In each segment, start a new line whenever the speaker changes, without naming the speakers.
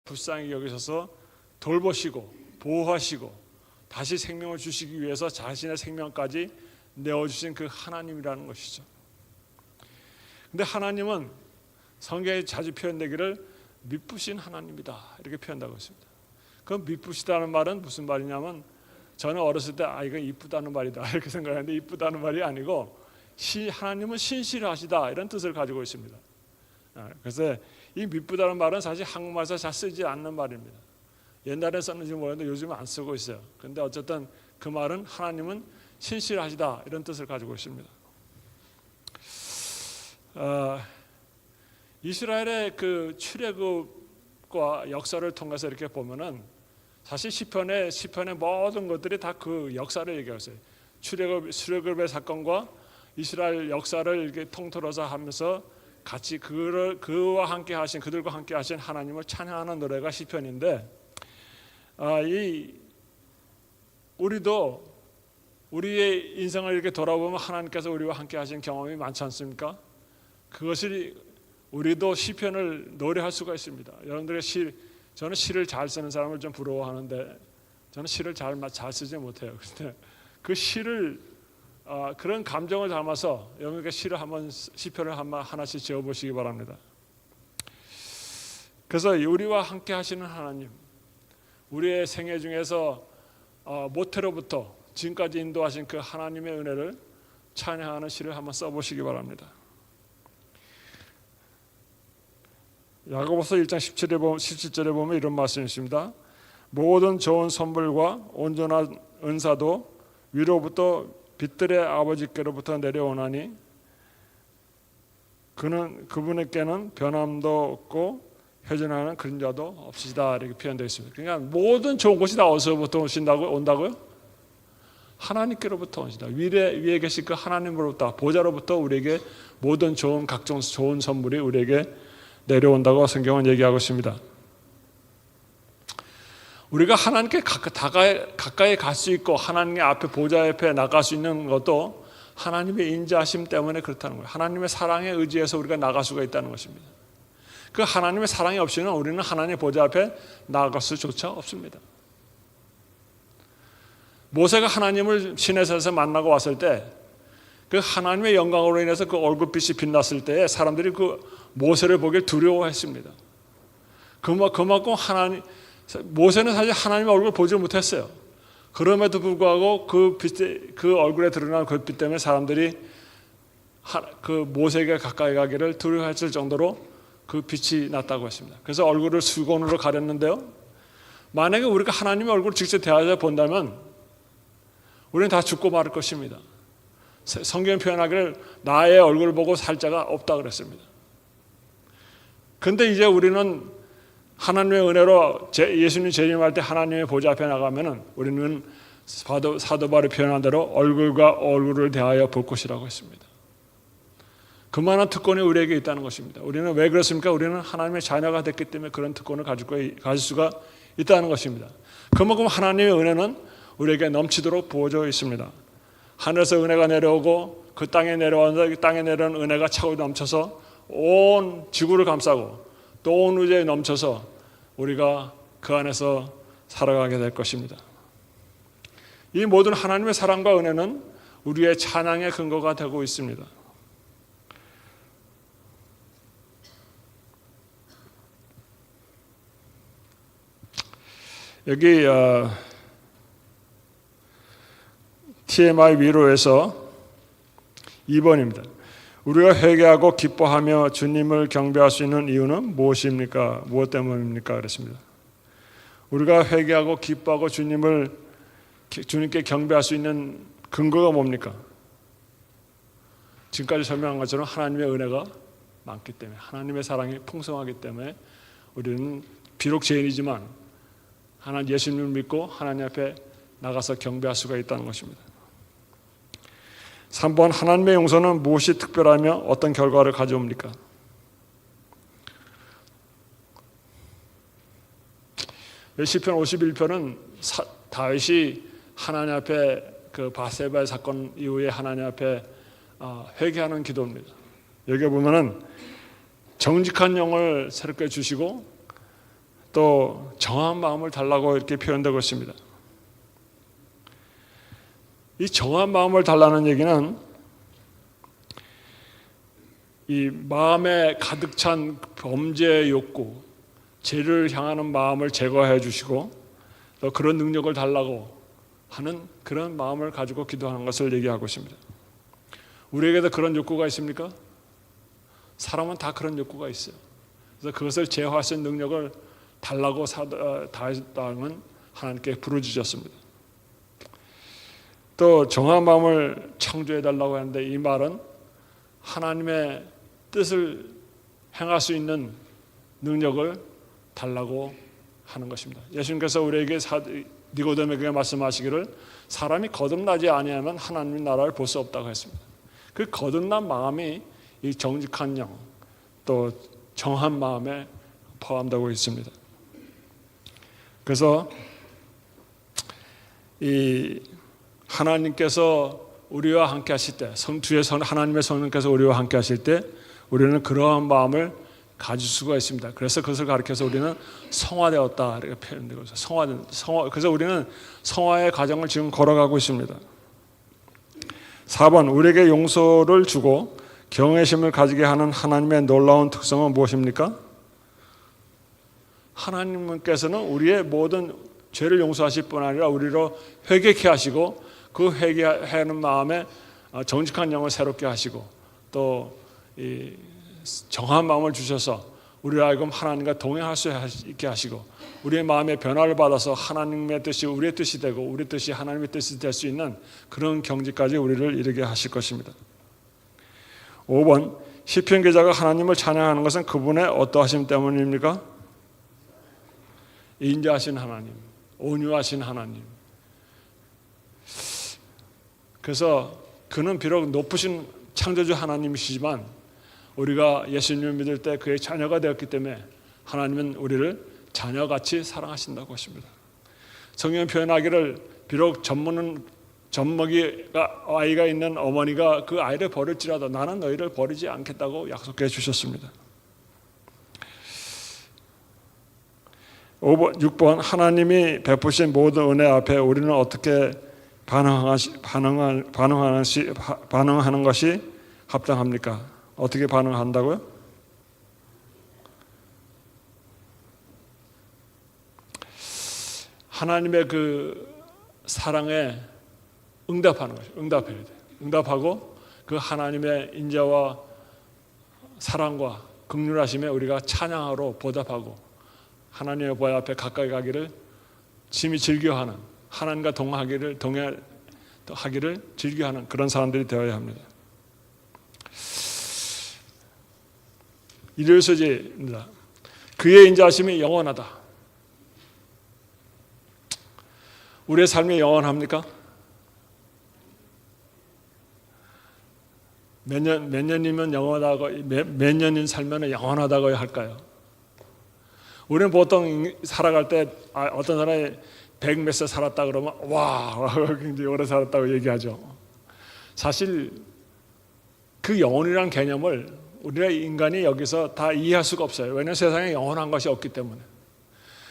불쌍히 여기셔서 돌보시고 보호하시고 다시 생명을 주시기 위해서 자신의 생명까지 내어주신 그 하나님이라는 것이죠. 근데 하나님은 성경에 자주 표현되기를 미쁘신 하나님이다 이렇게 표현하고 있습니다. 그럼 미쁘시다는 말은 무슨 말이냐면, 저는 어렸을 때 이거 이쁘다는 말이다 이렇게 생각했는데, 이쁘다는 말이 아니고 하나님은 신실하시다 이런 뜻을 가지고 있습니다. 그래서 이 미쁘다는 말은 사실 한국말에서 잘 쓰지 않는 말입니다. 옛날에 썼는지 모르겠는데 요즘은 안 쓰고 있어요. 그런데 어쨌든 그 말은 하나님은 신실하시다 이런 뜻을 가지고 있습니다. 이스라엘의 그 출애굽과 역사를 통해서 이렇게 보면은 사실 시편의 모든 것들이 다 그 역사를 얘기하고 있어요. 출애굽의 사건과 이스라엘 역사를 이렇게 통틀어서 하면서 같이 그들과 함께 하신 하나님을 찬양하는 노래가 시편인데, 우리도 우리의 인생을 이렇게 돌아보면 하나님께서 우리와 함께 하신 경험이 많지 않습니까? 그것이 우리도 시편을 노래할 수가 있습니다. 여러분들의 저는 시를 잘 쓰는 사람을 좀 부러워하는데, 저는 시를 잘 쓰지 못해요. 근데 그 시를 그런 감정을 담아서 여러분께 시편을 하나씩 지어보시기 바랍니다. 그래서 우리와 함께 하시는 하나님, 우리의 생애 중에서 모태로부터 지금까지 인도하신 그 하나님의 은혜를 찬양하는 시를 한번 써보시기 바랍니다. 야고보서 1장 17절에 보면 이런 말씀이 있습니다. 모든 좋은 선물과 온전한 은사도 위로부터 빛들의 아버지께로부터 내려오나니 그분에게는 변함도 없고 회전하는 그림자도 없으시다 이렇게 표현되어 있습니다. 그러니까 모든 좋은 것이 다 어디서부터 온다고요? 하나님께로부터 오신다. 위에 계신 그 하나님으로부터, 보좌로부터 우리에게 모든 각종 좋은 선물이 우리에게 내려온다고 성경은 얘기하고 있습니다. 우리가 하나님께 가까이 갈 수 있고 하나님의 앞에 보좌 옆에 나갈 수 있는 것도 하나님의 인자하심 때문에 그렇다는 거예요. 하나님의 사랑에 의지해서 우리가 나갈 수가 있다는 것입니다. 그 하나님의 사랑이 없이는 우리는 하나님의 보좌 앞에 나아갈 수조차 없습니다. 모세가 하나님을 시내산에서 만나고 왔을 때 그 하나님의 영광으로 인해서 그 얼굴빛이 빛났을 때 사람들이 그 모세를 보길 두려워했습니다. 그만큼 모세는 사실 하나님의 얼굴을 보지 못했어요. 그럼에도 불구하고 그 얼굴에 드러난 그 빛 때문에 사람들이 그 모세에게 가까이 가기를 두려워했을 정도로 그 빛이 났다고 했습니다. 그래서 얼굴을 수건으로 가렸는데요, 만약에 우리가 하나님의 얼굴을 직접 대하여 본다면 우리는 다 죽고 마를 것입니다. 성경이 표현하기를 나의 얼굴을 보고 살 자가 없다 그랬습니다. 그런데 이제 우리는 하나님의 은혜로 예수님 재림할 때 하나님의 보좌 앞에 나가면은 우리는 사도 바울이 표현한 대로 얼굴과 얼굴을 대하여 볼 것이라고 했습니다. 그만한 특권이 우리에게 있다는 것입니다. 우리는 왜 그렇습니까? 우리는 하나님의 자녀가 됐기 때문에 그런 특권을 가질 수가 있다는 것입니다. 그만큼 하나님의 은혜는 우리에게 넘치도록 부어져 있습니다. 하늘에서 은혜가 내려오고 그 땅에 내려오는 은혜가 차고 넘쳐서 온 지구를 감싸고 또 온 우주에 넘쳐서 우리가 그 안에서 살아가게 될 것입니다. 이 모든 하나님의 사랑과 은혜는 우리의 찬양의 근거가 되고 있습니다. 여기 TMI 위로에서 2번입니다. 우리가 회개하고 기뻐하며 주님을 경배할 수 있는 이유는 무엇입니까? 무엇 때문입니까? 그랬습니다. 우리가 회개하고 기뻐하고 주님께 경배할 수 있는 근거가 뭡니까? 지금까지 설명한 것처럼 하나님의 은혜가 많기 때문에, 하나님의 사랑이 풍성하기 때문에 우리는 비록 죄인이지만 예수님을 믿고 하나님 앞에 나가서 경배할 수가 있다는 것입니다. 3번, 하나님의 용서는 무엇이 특별하며 어떤 결과를 가져옵니까? 시편 51편은 다윗이 하나님 앞에 그 바세바의 사건 이후에 하나님 앞에 회개하는 기도입니다. 여기 보면은 정직한 영을 새롭게 주시고 또 정한 마음을 달라고 이렇게 표현되고 있습니다. 이 정한 마음을 달라는 얘기는 이 마음에 가득 찬 범죄의 욕구, 죄를 향하는 마음을 제거해 주시고 또 그런 능력을 달라고 하는 그런 마음을 가지고 기도하는 것을 얘기하고 있습니다. 우리에게도 그런 욕구가 있습니까? 사람은 다 그런 욕구가 있어요. 그래서 그것을 제어할 수 있는 능력을 달라고 다했다는 하나님께 부르짖었습니다. 또 정한 마음을 창조해 달라고 하는데 이 말은 하나님의 뜻을 행할 수 있는 능력을 달라고 하는 것입니다. 예수님께서 우리에게 니고데모에게 말씀하시기를 사람이 거듭나지 아니하면 하나님의 나라를 볼 수 없다고 했습니다. 그 거듭난 마음이 이 정직한 영, 또 정한 마음에 포함되고 있습니다. 그래서 이 하나님께서 우리와 함께 하실 때, 주의 하나님의 성령께서 우리와 함께 하실 때 우리는 그러한 마음을 가질 수가 있습니다. 그래서 그것을 가리켜서 우리는 성화되었다 이렇게 표현되고 있어요. 그래서 우리는 성화의 과정을 지금 걸어가고 있습니다. 4번, 우리에게 용서를 주고 경외심을 가지게 하는 하나님의 놀라운 특성은 무엇입니까? 하나님께서는 우리의 모든 죄를 용서하실 뿐 아니라 우리로 회개케 하시고 그 회개하는 마음에 정직한 영을 새롭게 하시고 또 이 정한 마음을 주셔서 우리를 하여금 하나님과 동행할 수 있게 하시고 우리의 마음의 변화를 받아서 하나님의 뜻이 우리의 뜻이 되고 우리 뜻이 하나님의 뜻이 될 수 있는 그런 경지까지 우리를 이르게 하실 것입니다. 5번, 시편 기자가 하나님을 찬양하는 것은 그분의 어떠하심 때문입니까? 인자하신 하나님, 온유하신 하나님. 그래서 그는 비록 높으신 창조주 하나님이시지만 우리가 예수님을 믿을 때 그의 자녀가 되었기 때문에 하나님은 우리를 자녀같이 사랑하신다고 하십니다. 성경은 표현하기를 비록 젖먹이가 아이가 있는 어머니가 그 아이를 버릴지라도 나는 너희를 버리지 않겠다고 약속해 주셨습니다. 6번, 하나님이 베푸신 모든 은혜 앞에 우리는 어떻게 반응하는 것이 합당합니까? 어떻게 반응한다고요? 하나님의 그 사랑에 응답하는 것이죠. 응답해야 돼요. 응답하고 그 하나님의 인자와 사랑과 긍휼하심에 우리가 찬양하러 보답하고 하나님의 보좌 앞에 가까이 가기를 심히 즐겨하는, 하나님과 동하기를 즐겨하는 그런 사람들이 되어야 합니다. 일요일 소재입니다. 그의 인자하심이 영원하다. 우리의 삶이 영원합니까? 몇 년이면 영원하다고, 몇 년인 살면 영원하다고 할까요? 우리는 보통 살아갈 때 어떤 사람이 100 몇 세 살았다 그러면 와 굉장히 오래 살았다고 얘기하죠. 사실 그 영혼이라는 개념을 우리가 인간이 여기서 다 이해할 수가 없어요. 왜냐하면 세상에 영원한 것이 없기 때문에.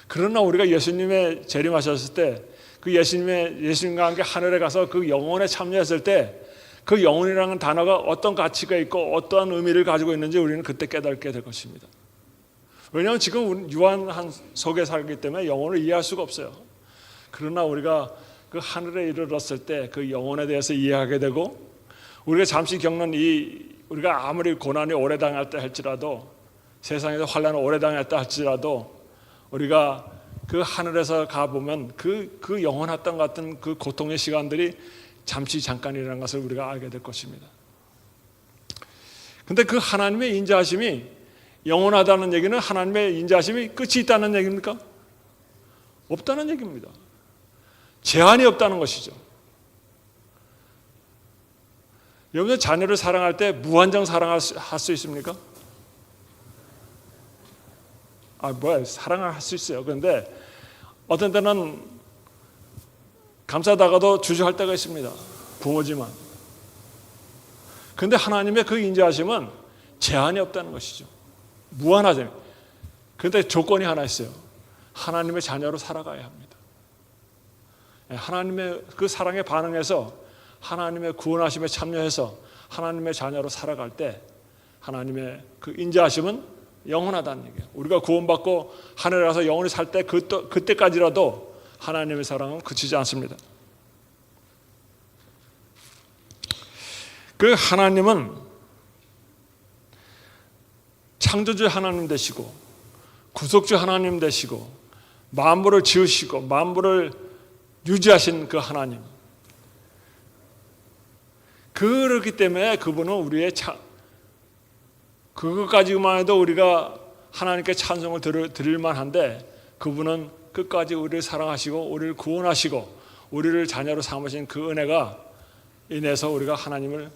그러나 우리가 예수님의 재림하셨을 때 그 예수님과 함께 하늘에 가서 그 영혼에 참여했을 때 그 영혼이라는 단어가 어떤 가치가 있고 어떠한 의미를 가지고 있는지 우리는 그때 깨닫게 될 것입니다. 왜냐하면 지금 우리는 유한 속에 살기 때문에 영혼을 이해할 수가 없어요. 그러나 우리가 그 하늘에 이르렀을 때 그 영혼에 대해서 이해하게 되고 우리가 잠시 겪는 우리가 아무리 고난이 오래 당했다 할지라도 세상에서 환난을 오래 당했다 할지라도 우리가 그 하늘에서 가보면 그 영원했던 같은 그 고통의 시간들이 잠깐이라는 것을 우리가 알게 될 것입니다. 그런데 그 하나님의 인자하심이 영원하다는 얘기는 하나님의 인자하심이 끝이 있다는 얘기입니까? 없다는 얘기입니다. 제한이 없다는 것이죠. 여러분 자녀를 사랑할 때 무한정 사랑할 수 있습니까? 사랑을 할 수 있어요. 그런데 어떤 때는 감싸다가도 주저할 때가 있습니다. 부모지만. 그런데 하나님의 그 인자하심은 제한이 없다는 것이죠. 무한하죠. 그런데 조건이 하나 있어요. 하나님의 자녀로 살아가야 합니다. 하나님의 그 사랑에 반응해서 하나님의 구원하심에 참여해서 하나님의 자녀로 살아갈 때 하나님의 그 인자하심은 영원하다는 얘기예요. 우리가 구원받고 하늘에 가서 영원히 살 때 그때까지라도 하나님의 사랑은 그치지 않습니다. 그 하나님은 창조주 하나님 되시고 구속주 하나님 되시고 만물을 지으시고 만물을 유지하신 그 하나님, 그렇기 때문에 그분은 우리의 그것 가지고만 해도 우리가 하나님께 찬송을 드릴 만한데, 그분은 끝까지 우리를 사랑하시고 우리를 구원하시고 우리를 자녀로 삼으신 그 은혜가 인해서 우리가 하나님을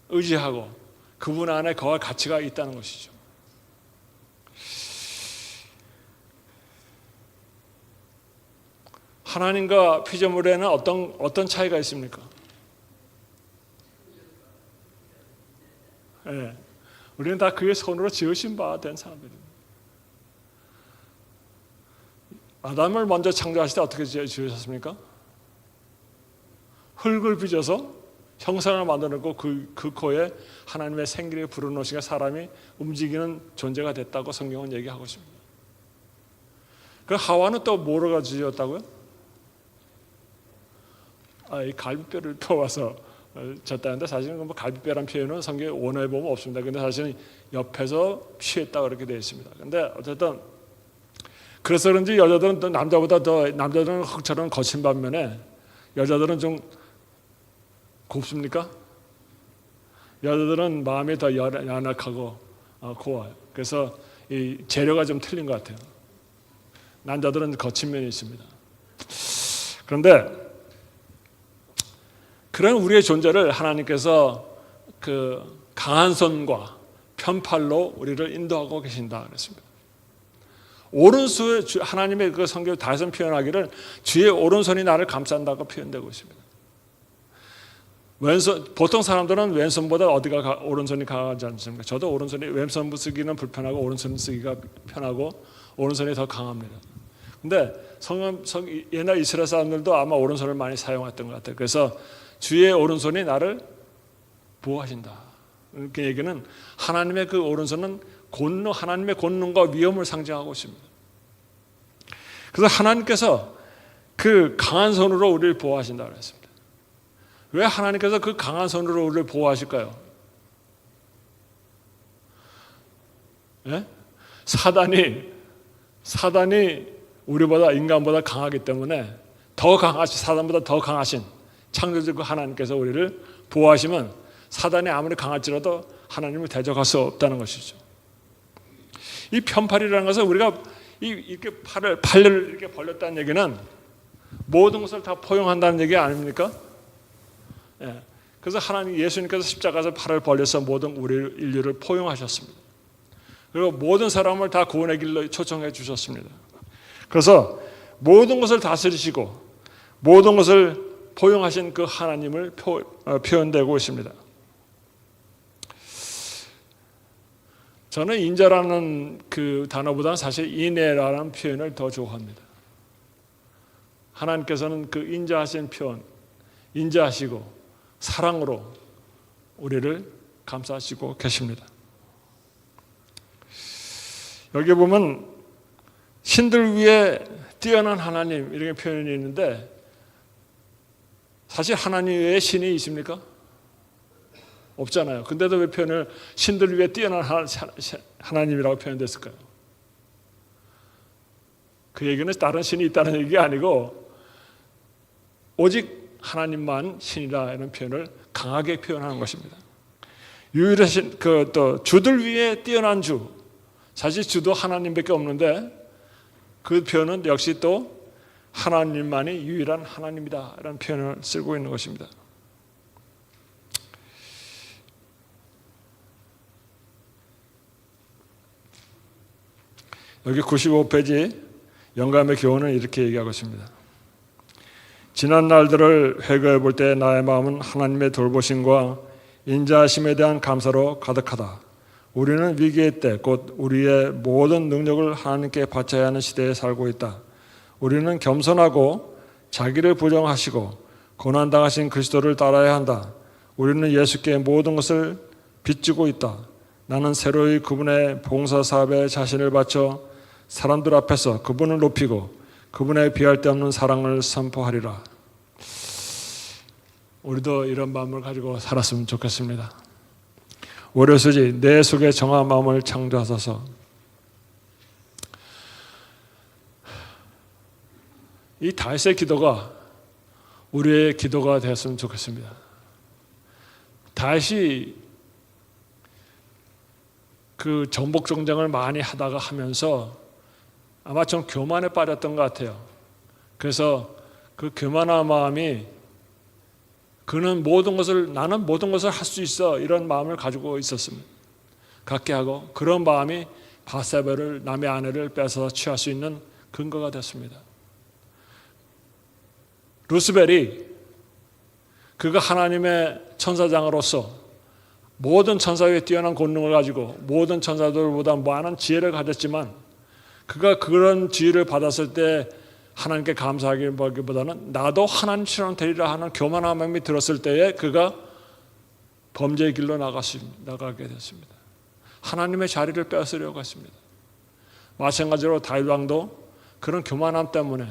의지하고 그분 안에 거할 가치가 있다는 것이죠. 하나님과 피조물에는 어떤 차이가 있습니까? 네. 우리는 다 그의 손으로 지으신 바 된 사람들입니다. 아담을 먼저 창조하실 때 어떻게 지으셨습니까? 흙을 빚어서 형상을 만들어놓고 그 코에 하나님의 생기를 불어넣으시니까 사람이 움직이는 존재가 됐다고 성경은 얘기하고 있습니다. 그 하와는 또 뭐로 지었다고요? 이 갈비뼈를 펴와서 졌다는데, 사실은 뭐 갈비뼈란 표현은 성경에 원어에 보면 없습니다. 근데 사실은 옆에서 취했다 그렇게 되어 있습니다. 근데 어쨌든 그래서 그런지 여자들은 또 남자들은 흙처럼 거친 반면에 여자들은 좀 곱습니까? 여자들은 마음이 더 연약하고 고와요. 그래서 이 재료가 좀 틀린 것 같아요. 남자들은 거친 면이 있습니다. 그런데 그런 우리의 존재를 하나님께서 그 강한 손과 편팔로 우리를 인도하고 계신다 그랬습니다. 오른손에 하나님의 그 성경 다윗은 표현하기를 주의 오른손이 나를 감싼다고 표현되고 있습니다. 보통 사람들은 왼손보다 오른손이 강하지 않습니까? 저도 오른손이 왼손 쓰기는 불편하고 오른손 쓰기가 편하고 오른손이 더 강합니다. 근데 옛날 이스라엘 사람들도 아마 오른손을 많이 사용했던 것 같아요. 그래서 주의 오른손이 나를 보호하신다. 그 얘기는 하나님의 그 오른손은 하나님의 권능과 위엄을 상징하고 있습니다. 그래서 하나님께서 그 강한 손으로 우리를 보호하신다고 했습니다. 왜 하나님께서 그 강한 손으로 우리를 보호하실까요? 예? 사단이 우리보다 인간보다 강하기 때문에 사단보다 더 강하신 창조주 그 하나님께서 우리를 보호하시면 사단이 아무리 강할지라도 하나님을 대적할 수 없다는 것이죠. 이 편팔이라는 것은 우리가 이렇게 팔을 이렇게 벌렸다는 얘기는 모든 것을 다 포용한다는 얘기 아닙니까? 예. 그래서 예수님께서 십자가에서 팔을 벌려서 모든 우리 인류를 포용하셨습니다. 그리고 모든 사람을 다 구원의 길로 초청해 주셨습니다. 그래서 모든 것을 다스리시고 모든 것을 포용하신 그 하나님을 표현되고 있습니다. 저는 인자라는 그 단어보다는 사실 인애라는 표현을 더 좋아합니다. 하나님께서는 그 인자하신 표현, 인자하시고 사랑으로 우리를 감싸시고 계십니다. 여기 보면 신들 위에 뛰어난 하나님 이렇게 표현이 있는데, 사실 하나님 외에 신이 있습니까? 없잖아요. 근데도 왜 표현을 신들 위에 뛰어난 하나님이라고 표현됐을까요? 그 얘기는 다른 신이 있다는 얘기가 아니고 오직 하나님만 신이라 이런 표현을 강하게 표현하는 것입니다. 유일하신 또 주들 위에 뛰어난 주, 사실 주도 하나님밖에 없는데 그 표현은 역시 또 하나님만이 유일한 하나님이다 이런 표현을 쓰고 있는 것입니다. 여기 95페이지 영감의 교훈은 이렇게 얘기하고 있습니다. 지난 날들을 회고해 볼 때 나의 마음은 하나님의 돌보심과 인자하심에 대한 감사로 가득하다. 우리는 위기의 때, 곧 우리의 모든 능력을 하나님께 바쳐야 하는 시대에 살고 있다. 우리는 겸손하고 자기를 부정하시고 고난당하신 그리스도를 따라야 한다. 우리는 예수께 모든 것을 빚지고 있다. 나는 새로이 그분의 봉사사업에 자신을 바쳐 사람들 앞에서 그분을 높이고 그분의 비할 데 없는 사랑을 선포하리라. 우리도 이런 마음을 가지고 살았으면 좋겠습니다. 오려서지 내 속에 정한 마음을 창조하소서. 이 다윗의 기도가 우리의 기도가 되었으면 좋겠습니다. 다윗이 그 전복 정쟁을 많이 하면서 아마 좀 교만에 빠졌던 것 같아요. 그래서 그 교만한 마음이 나는 모든 것을 할 수 있어, 이런 마음을 가지고 있었습니다. 갖게 하고 그런 마음이 바세바를, 남의 아내를 뺏어서 취할 수 있는 근거가 됐습니다. 루스벨이 그가 하나님의 천사장으로서 모든 천사 위에 뛰어난 권능을 가지고 모든 천사들보다 많은 지혜를 가졌지만 그가 그런 지혜를 받았을 때 하나님께 감사하기보다는 나도 하나님처럼 되리라 하는 교만한 마음이 들었을 때에 그가 범죄의 길로 나가게 됐습니다. 하나님의 자리를 뺏으려고 했습니다. 마찬가지로 다윗 왕도 그런 교만함 때문에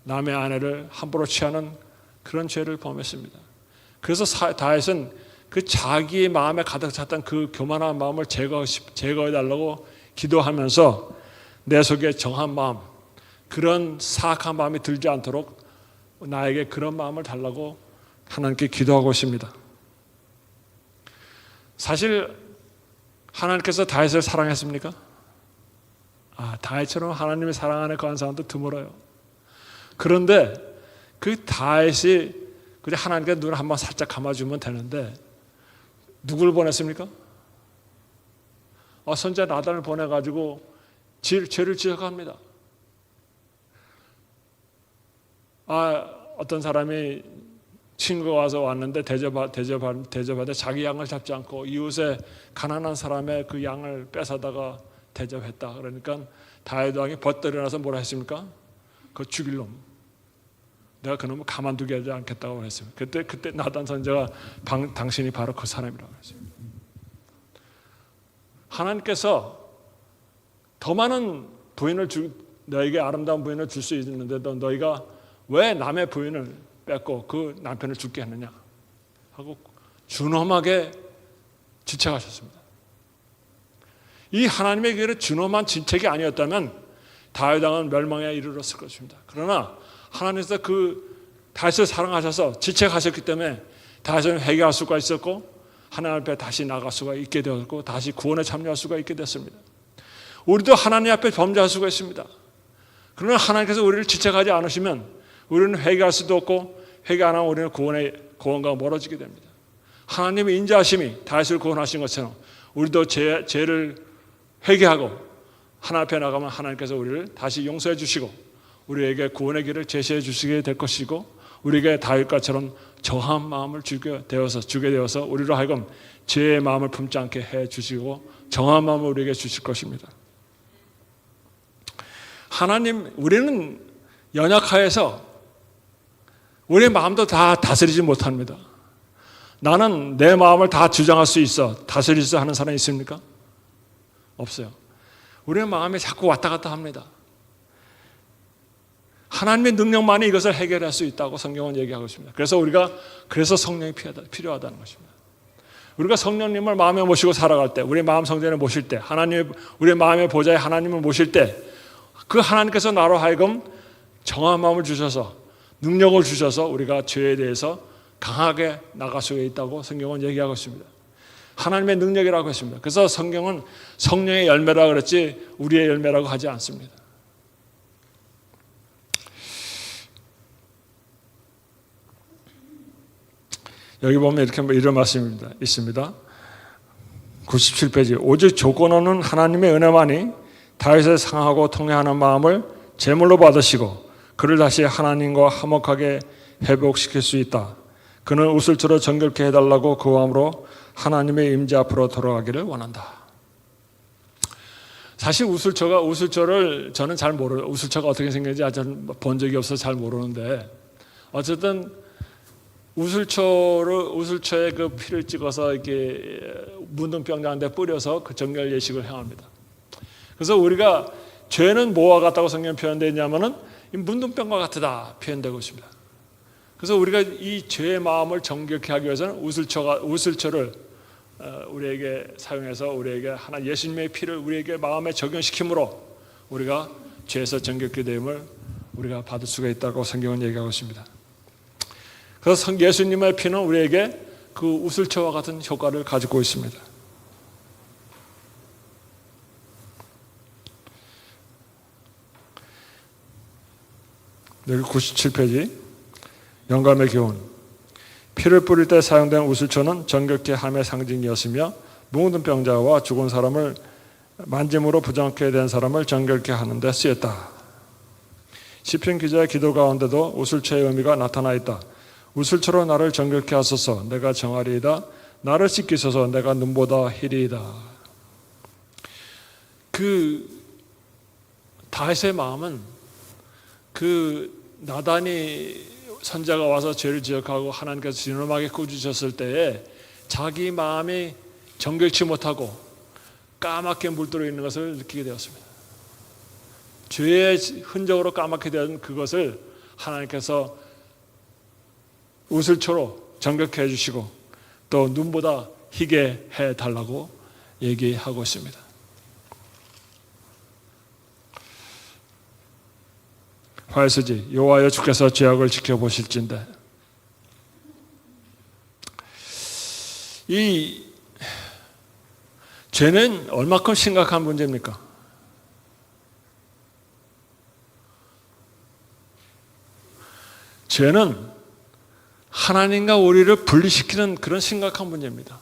남의 아내를 함부로 취하는 그런 죄를 범했습니다. 그래서 다윗은 그 자기의 마음에 가득 찼던 그 교만한 마음을 제거해달라고 기도하면서 내 속에 정한 마음, 그런 사악한 마음이 들지 않도록 나에게 그런 마음을 달라고 하나님께 기도하고 있습니다. 사실 하나님께서 다윗을 사랑했습니까? 다윗처럼 하나님을 사랑하는 그런 사람도 드물어요. 그런데 그 다윗이 그냥 하나님께 눈을 한번 살짝 감아주면 되는데 누굴 보냈습니까? 선자 나단을 보내가지고 죄를 지적합니다. 어떤 사람이 친구가 왔는데 대접하되 자기 양을 잡지 않고 이웃의 가난한 사람의 그 양을 뺏어다가 대접했다. 그러니까 다윗 왕이 벗들이 나서 뭐라 했습니까? 그 죽일 놈. 내가 그놈을 가만두게 하지 않겠다고 했어요. 그때 나단 선지자가 당신이 바로 그 사람이라고 했어요. 하나님께서 더 많은 부인을 너에게 아름다운 부인을 줄 수 있는데도 너희가 왜 남의 부인을 뺏고 그 남편을 죽게 했느냐 하고 준엄하게 지책하셨습니다. 이 하나님의 길은 준엄한 지책이 아니었다면 다윗 왕은 멸망에 이르렀을 것입니다. 그러나 하나님께서 그 다윗을 사랑하셔서 지책하셨기 때문에 다윗은 회개할 수가 있었고 하나님 앞에 다시 나갈 수가 있게 되었고 다시 구원에 참여할 수가 있게 됐습니다. 우리도 하나님 앞에 범죄할 수가 있습니다. 그러나 하나님께서 우리를 지책하지 않으시면 우리는 회개할 수도 없고 회개 안 하면 우리는 구원과 멀어지게 됩니다. 하나님의 인자하심이 다윗을 구원하신 것처럼 우리도 죄를 회개하고 하나님 앞에 나가면 하나님께서 우리를 다시 용서해 주시고 우리에게 구원의 길을 제시해 주시게 될 것이고 우리에게 다윗과처럼 정한 마음을 주게 되어서 우리로 하여금 죄의 마음을 품지 않게 해 주시고 정한 마음을 우리에게 주실 것입니다. 하나님, 우리는 연약하여서 우리의 마음도 다 다스리지 못합니다. 나는 내 마음을 다 주장할 수 있어, 다스릴 수 하는 사람이 있습니까? 없어요. 우리의 마음이 자꾸 왔다 갔다 합니다. 하나님의 능력만이 이것을 해결할 수 있다고 성경은 얘기하고 있습니다. 그래서 성령이 필요하다는 것입니다. 우리가 성령님을 마음에 모시고 살아갈 때, 우리 마음 성전에 모실 때, 우리의 마음의 보좌에 하나님을 모실 때, 그 하나님께서 나로 하여금 정한 마음을 주셔서 능력을 주셔서 우리가 죄에 대해서 강하게 나갈 수 있다고 성경은 얘기하고 있습니다. 하나님의 능력이라고 했습니다. 그래서 성경은 성령의 열매라고 그랬지 우리의 열매라고 하지 않습니다. 여기 보면 이런 말씀이 있습니다. 97페이지. 오직 조건 없는 하나님의 은혜만이 다윗을 상하고 통회하는 마음을 제물로 받으시고 그를 다시 하나님과 화목하게 회복시킬 수 있다. 그는 우슬처럼 정결케 해달라고 구함으로 하나님의 임재 앞으로 돌아가기를 원한다. 사실 우슬초를 저는 잘 모르, 우슬초가 어떻게 생겼는지 아직 본 적이 없어서 잘 모르는데, 어쨌든 우슬초의 그 피를 찍어서 이렇게 문둥병자한테 뿌려서 그 정결 예식을 행합니다. 그래서 우리가 죄는 뭐와 같다고 성경 표현되어 있냐면은 문둥병과 같다 표현되고 있습니다. 그래서 우리가 이 죄의 마음을 정결케 하기 위해서는 우슬초를 우리에게 사용해서 우리에게 하나 예수님의 피를 우리에게 마음에 적용시킴으로 우리가 죄에서 정결케 됨을 우리가 받을 수가 있다고 성경은 얘기하고 있습니다. 그래서 예수님의 피는 우리에게 그 우슬초와 같은 효과를 가지고 있습니다. 여기 97페이지 영감의 교훈. 피를 뿌릴 때 사용된 우슬초는 정결케 함의 상징이었으며 뭉든 병자와 죽은 사람을 만짐으로 부정케 된 사람을 정결케 하는 데 쓰였다. 시편 기자의 기도 가운데도 우슬초의 의미가 나타나 있다. 우슬초로 나를 정결케 하소서. 내가 정하리이다. 나를 씻기소서. 내가 눈보다 희리이다. 그 다윗의 마음은 그 나단이 선자가 와서 죄를 지적하고 하나님께서 진노하게 꾸짖으셨을 때에 자기 마음이 정결치 못하고 까맣게 물들어 있는 것을 느끼게 되었습니다. 죄의 흔적으로 까맣게 된 그것을 하나님께서 우슬초로 정결케 해주시고 또 눈보다 희게 해달라고 얘기하고 있습니다. 화에서지 여호와여 주께서 죄악을 지켜보실진대. 이 죄는 얼마큼 심각한 문제입니까? 죄는 하나님과 우리를 분리시키는 그런 심각한 문제입니다.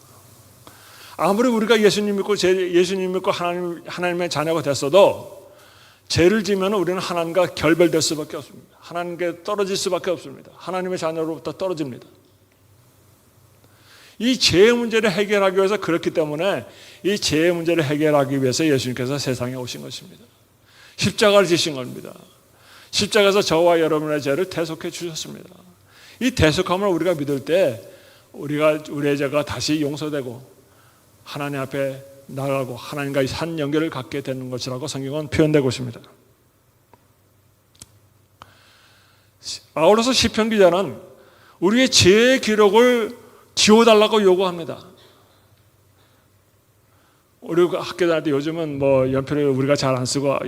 아무리 우리가 예수님 믿고 하나님의 자녀가 됐어도 죄를 지면 우리는 하나님과 결별될 수밖에 없습니다. 하나님께 떨어질 수밖에 없습니다. 하나님의 자녀로부터 떨어집니다. 이 죄의 문제를 해결하기 위해서 그렇기 때문에 이 죄의 문제를 해결하기 위해서 예수님께서 세상에 오신 것입니다. 십자가를 지신 겁니다. 십자가에서 저와 여러분의 죄를 대속해 주셨습니다. 이 대속함을 우리가 믿을 때 우리의 죄가 다시 용서되고 하나님 앞에 나가고 하나님과 산 연결을 갖게 되는 것이라고 성경은 표현되고 있습니다. 아울러서 시편 기자는 우리의 죄의 기록을 지워달라고 요구합니다. 우리가 학교 다닐 때 요즘은 뭐 연필을 우리가 잘 안 쓰고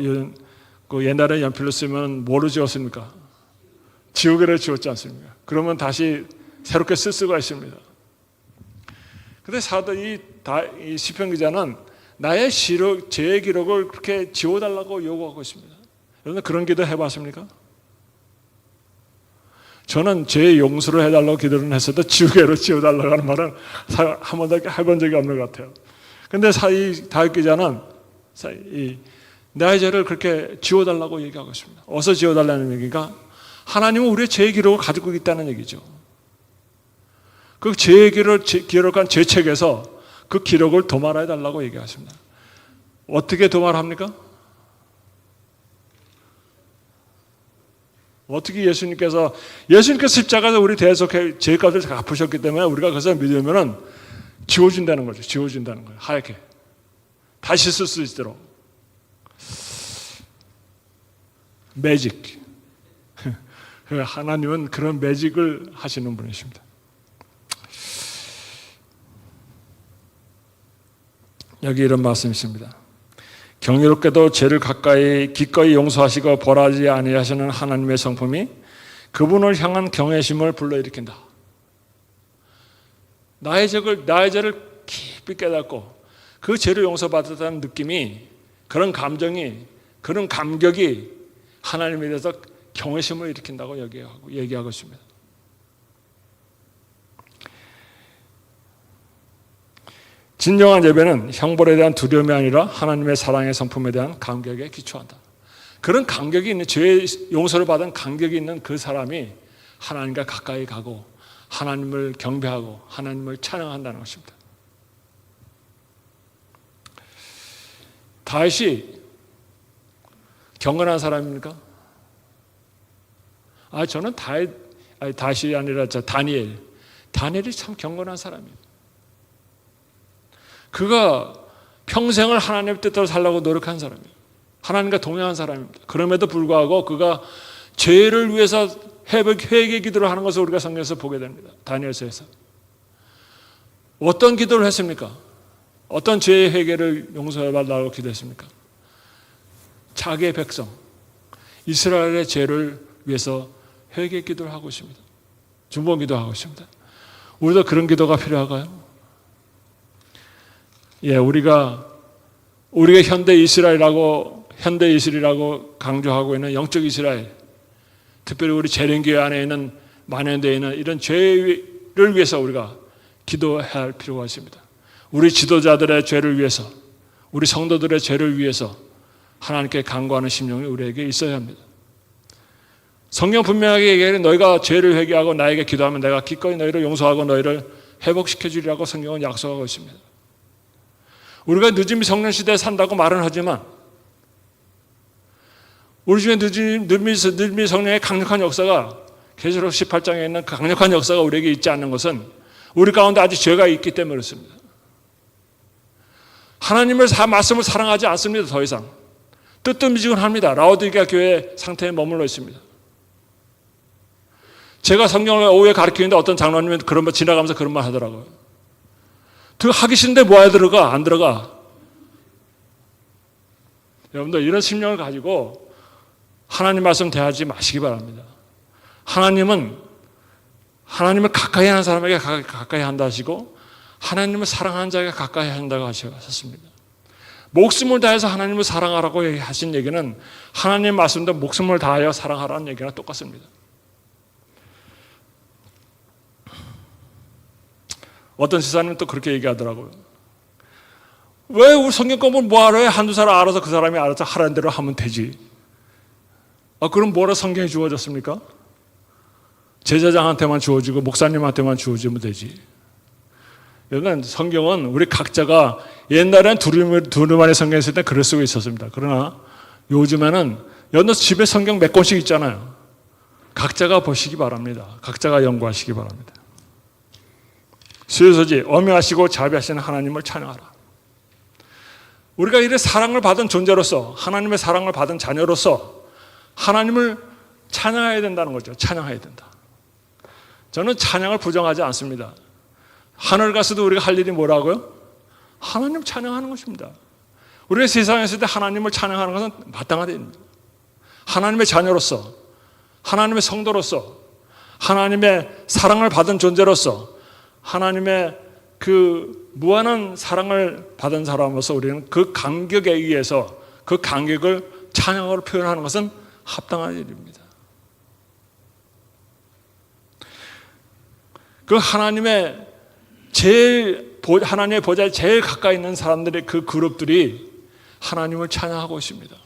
그 옛날에 연필로 쓰면 뭐로 지웠습니까? 지우개를 지웠지 않습니까? 그러면 다시 새롭게 쓸 수가 있습니다. 그런데 이 시편 기자는 나의 죄의 기록을 그렇게 지워달라고 요구하고 있습니다. 여러분 그런 기도 해봤습니까? 저는 죄의 용서를 해달라고 기도를 했어도 지우개로 지워달라고 하는 말은 한 번도 해본 적이 없는 것 같아요. 그런데 이 다윗 기자는 나의 죄를 그렇게 지워달라고 얘기하고 있습니다. 어디서 지워달라는 얘기가 하나님은 우리의 죄의 기록을 가지고 있다는 얘기죠. 그 죄의 기록한 죄책에서 그 기록을 도말해달라고 얘기하십니다. 어떻게 도말합니까? 어떻게 예수님께서 십자가에서 우리 대속해 죄값을 갚으셨기 때문에 우리가 그것을 믿으면 지워진다는 거죠. 지워진다는 거예요. 하얗게 다시 쓸 수 있도록. 매직. 하나님은 그런 매직을 하시는 분이십니다. 여기 이런 말씀이 있습니다. 경이롭게도 죄를 기꺼이 용서하시고 벌하지 아니하시는 하나님의 성품이 그분을 향한 경외심을 불러일으킨다. 나의 죄를 깊이 깨닫고 그 죄를 용서받았다는 느낌이, 그런 감정이, 그런 감격이 하나님에 대해서 경외심을 일으킨다고 얘기하고 있습니다. 진정한 예배는 형벌에 대한 두려움이 아니라 하나님의 사랑의 성품에 대한 감격에 기초한다. 그런 감격이 있는, 죄의 용서를 받은 감격이 있는 그 사람이 하나님과 가까이 가고 하나님을 경배하고 하나님을 찬양한다는 것입니다. 다윗이 경건한 사람입니까? 저는 다시 아니라 다니엘이 참 경건한 사람이에요. 그가 평생을 하나님의 뜻대로 살려고 노력한 사람이에요. 하나님과 동행한 사람입니다. 그럼에도 불구하고 그가 죄를 위해서 회개 기도를 하는 것을 우리가 성경에서 보게 됩니다. 다니엘서에서. 어떤 기도를 했습니까? 어떤 죄의 회개를 용서해달라고 기도했습니까? 자기의 백성 이스라엘의 죄를 위해서 회개 기도를 하고 있습니다. 중보 기도하고 있습니다. 우리도 그런 기도가 필요할까요? 우리가 현대 이스라엘이라고 강조하고 있는 영적 이스라엘, 특별히 우리 재림교회 안에 있는 만연되어 있는 이런 죄를 위해서 우리가 기도해야 할 필요가 있습니다. 우리 지도자들의 죄를 위해서, 우리 성도들의 죄를 위해서 하나님께 간구하는 심령이 우리에게 있어야 합니다. 성경 분명하게 얘기하는 너희가 죄를 회개하고 나에게 기도하면 내가 기꺼이 너희를 용서하고 너희를 회복시켜 주리라고 성경은 약속하고 있습니다. 우리가 늦은 성령 시대에 산다고 말은 하지만 우리 중에 늦은 성령의 강력한 역사가 계시록 18장에 있는 강력한 역사가 우리에게 있지 않는 것은 우리 가운데 아직 죄가 있기 때문에 그렇습니다. 하나님의 말씀을 사랑하지 않습니다. 더 이상 뜨뜻미지근합니다. 라오디게아 교회 상태에 머물러 있습니다. 제가 성경을 오후에 가르치는데 어떤 장로님은 그런 말 지나가면서 그런 말 하더라고요. 하기 싫은데 뭐하러 들어가? 안 들어가. 여러분들 이런 심령을 가지고 하나님 말씀 대하지 마시기 바랍니다. 하나님을 가까이 하는 사람에게 가까이 한다 하시고 하나님을 사랑하는 자에게 가까이 한다고 하셨습니다. 목숨을 다해서 하나님을 사랑하라고 하신 얘기는 하나님 말씀도 목숨을 다하여 사랑하라는 얘기랑 똑같습니다. 어떤 지사님은 또 그렇게 얘기하더라고요. 왜 우리 성경 공부를 뭐하러 해? 한두 사람 알아서 그 사람이 알아서 하라는 대로 하면 되지. 그럼 뭐라 성경이 주어졌습니까? 제사장한테만 주어지고 목사님한테만 주어지면 되지. 여러분, 성경은 우리 각자가 옛날엔 두루마리 성경 있을 때 글을 쓰고 있었습니다. 그러나 요즘에는 여러분 집에 성경 몇 권씩 있잖아요. 각자가 보시기 바랍니다. 각자가 연구하시기 바랍니다. 수요서지 엄해하시고 자비하시는 하나님을 찬양하라. 우리가 이래 사랑을 받은 존재로서, 하나님의 사랑을 받은 자녀로서 하나님을 찬양해야 된다는 거죠. 찬양해야 된다. 저는 찬양을 부정하지 않습니다. 하늘 가서도 우리가 할 일이 뭐라고요? 하나님 찬양하는 것입니다. 우리가 세상에 있을 때 하나님을 찬양하는 것은 마땅한 일입니다. 하나님의 자녀로서, 하나님의 성도로서, 하나님의 사랑을 받은 존재로서, 하나님의 그 무한한 사랑을 받은 사람으로서 우리는 그 간격에 의해서 그 간격을 찬양으로 표현하는 것은 합당한 일입니다. 그 하나님의 보좌에 제일 가까이 있는 사람들의 그 그룹들이 하나님을 찬양하고 있습니다.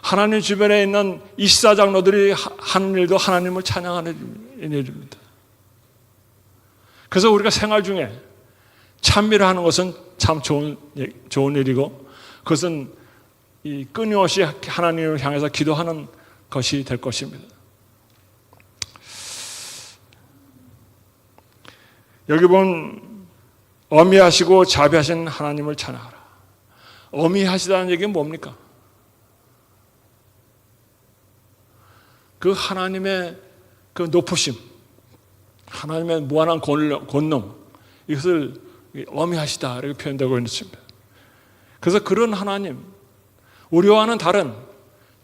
하나님 주변에 있는 24장로들이 하는 일도 하나님을 찬양하는 일입니다. 그래서 우리가 생활 중에 찬미를 하는 것은 참 좋은 일이고 그것은 끊임없이 하나님을 향해서 기도하는 것이 될 것입니다. 여기 보면 어미하시고 자비하신 하나님을 찬양하라. 어미하시다는 얘기는 뭡니까? 그 하나님의 그 높으심, 하나님의 무한한 권능, 이것을 어미하시다 이렇게 표현되고 있습니다. 그래서 그런 하나님, 우리와는 다른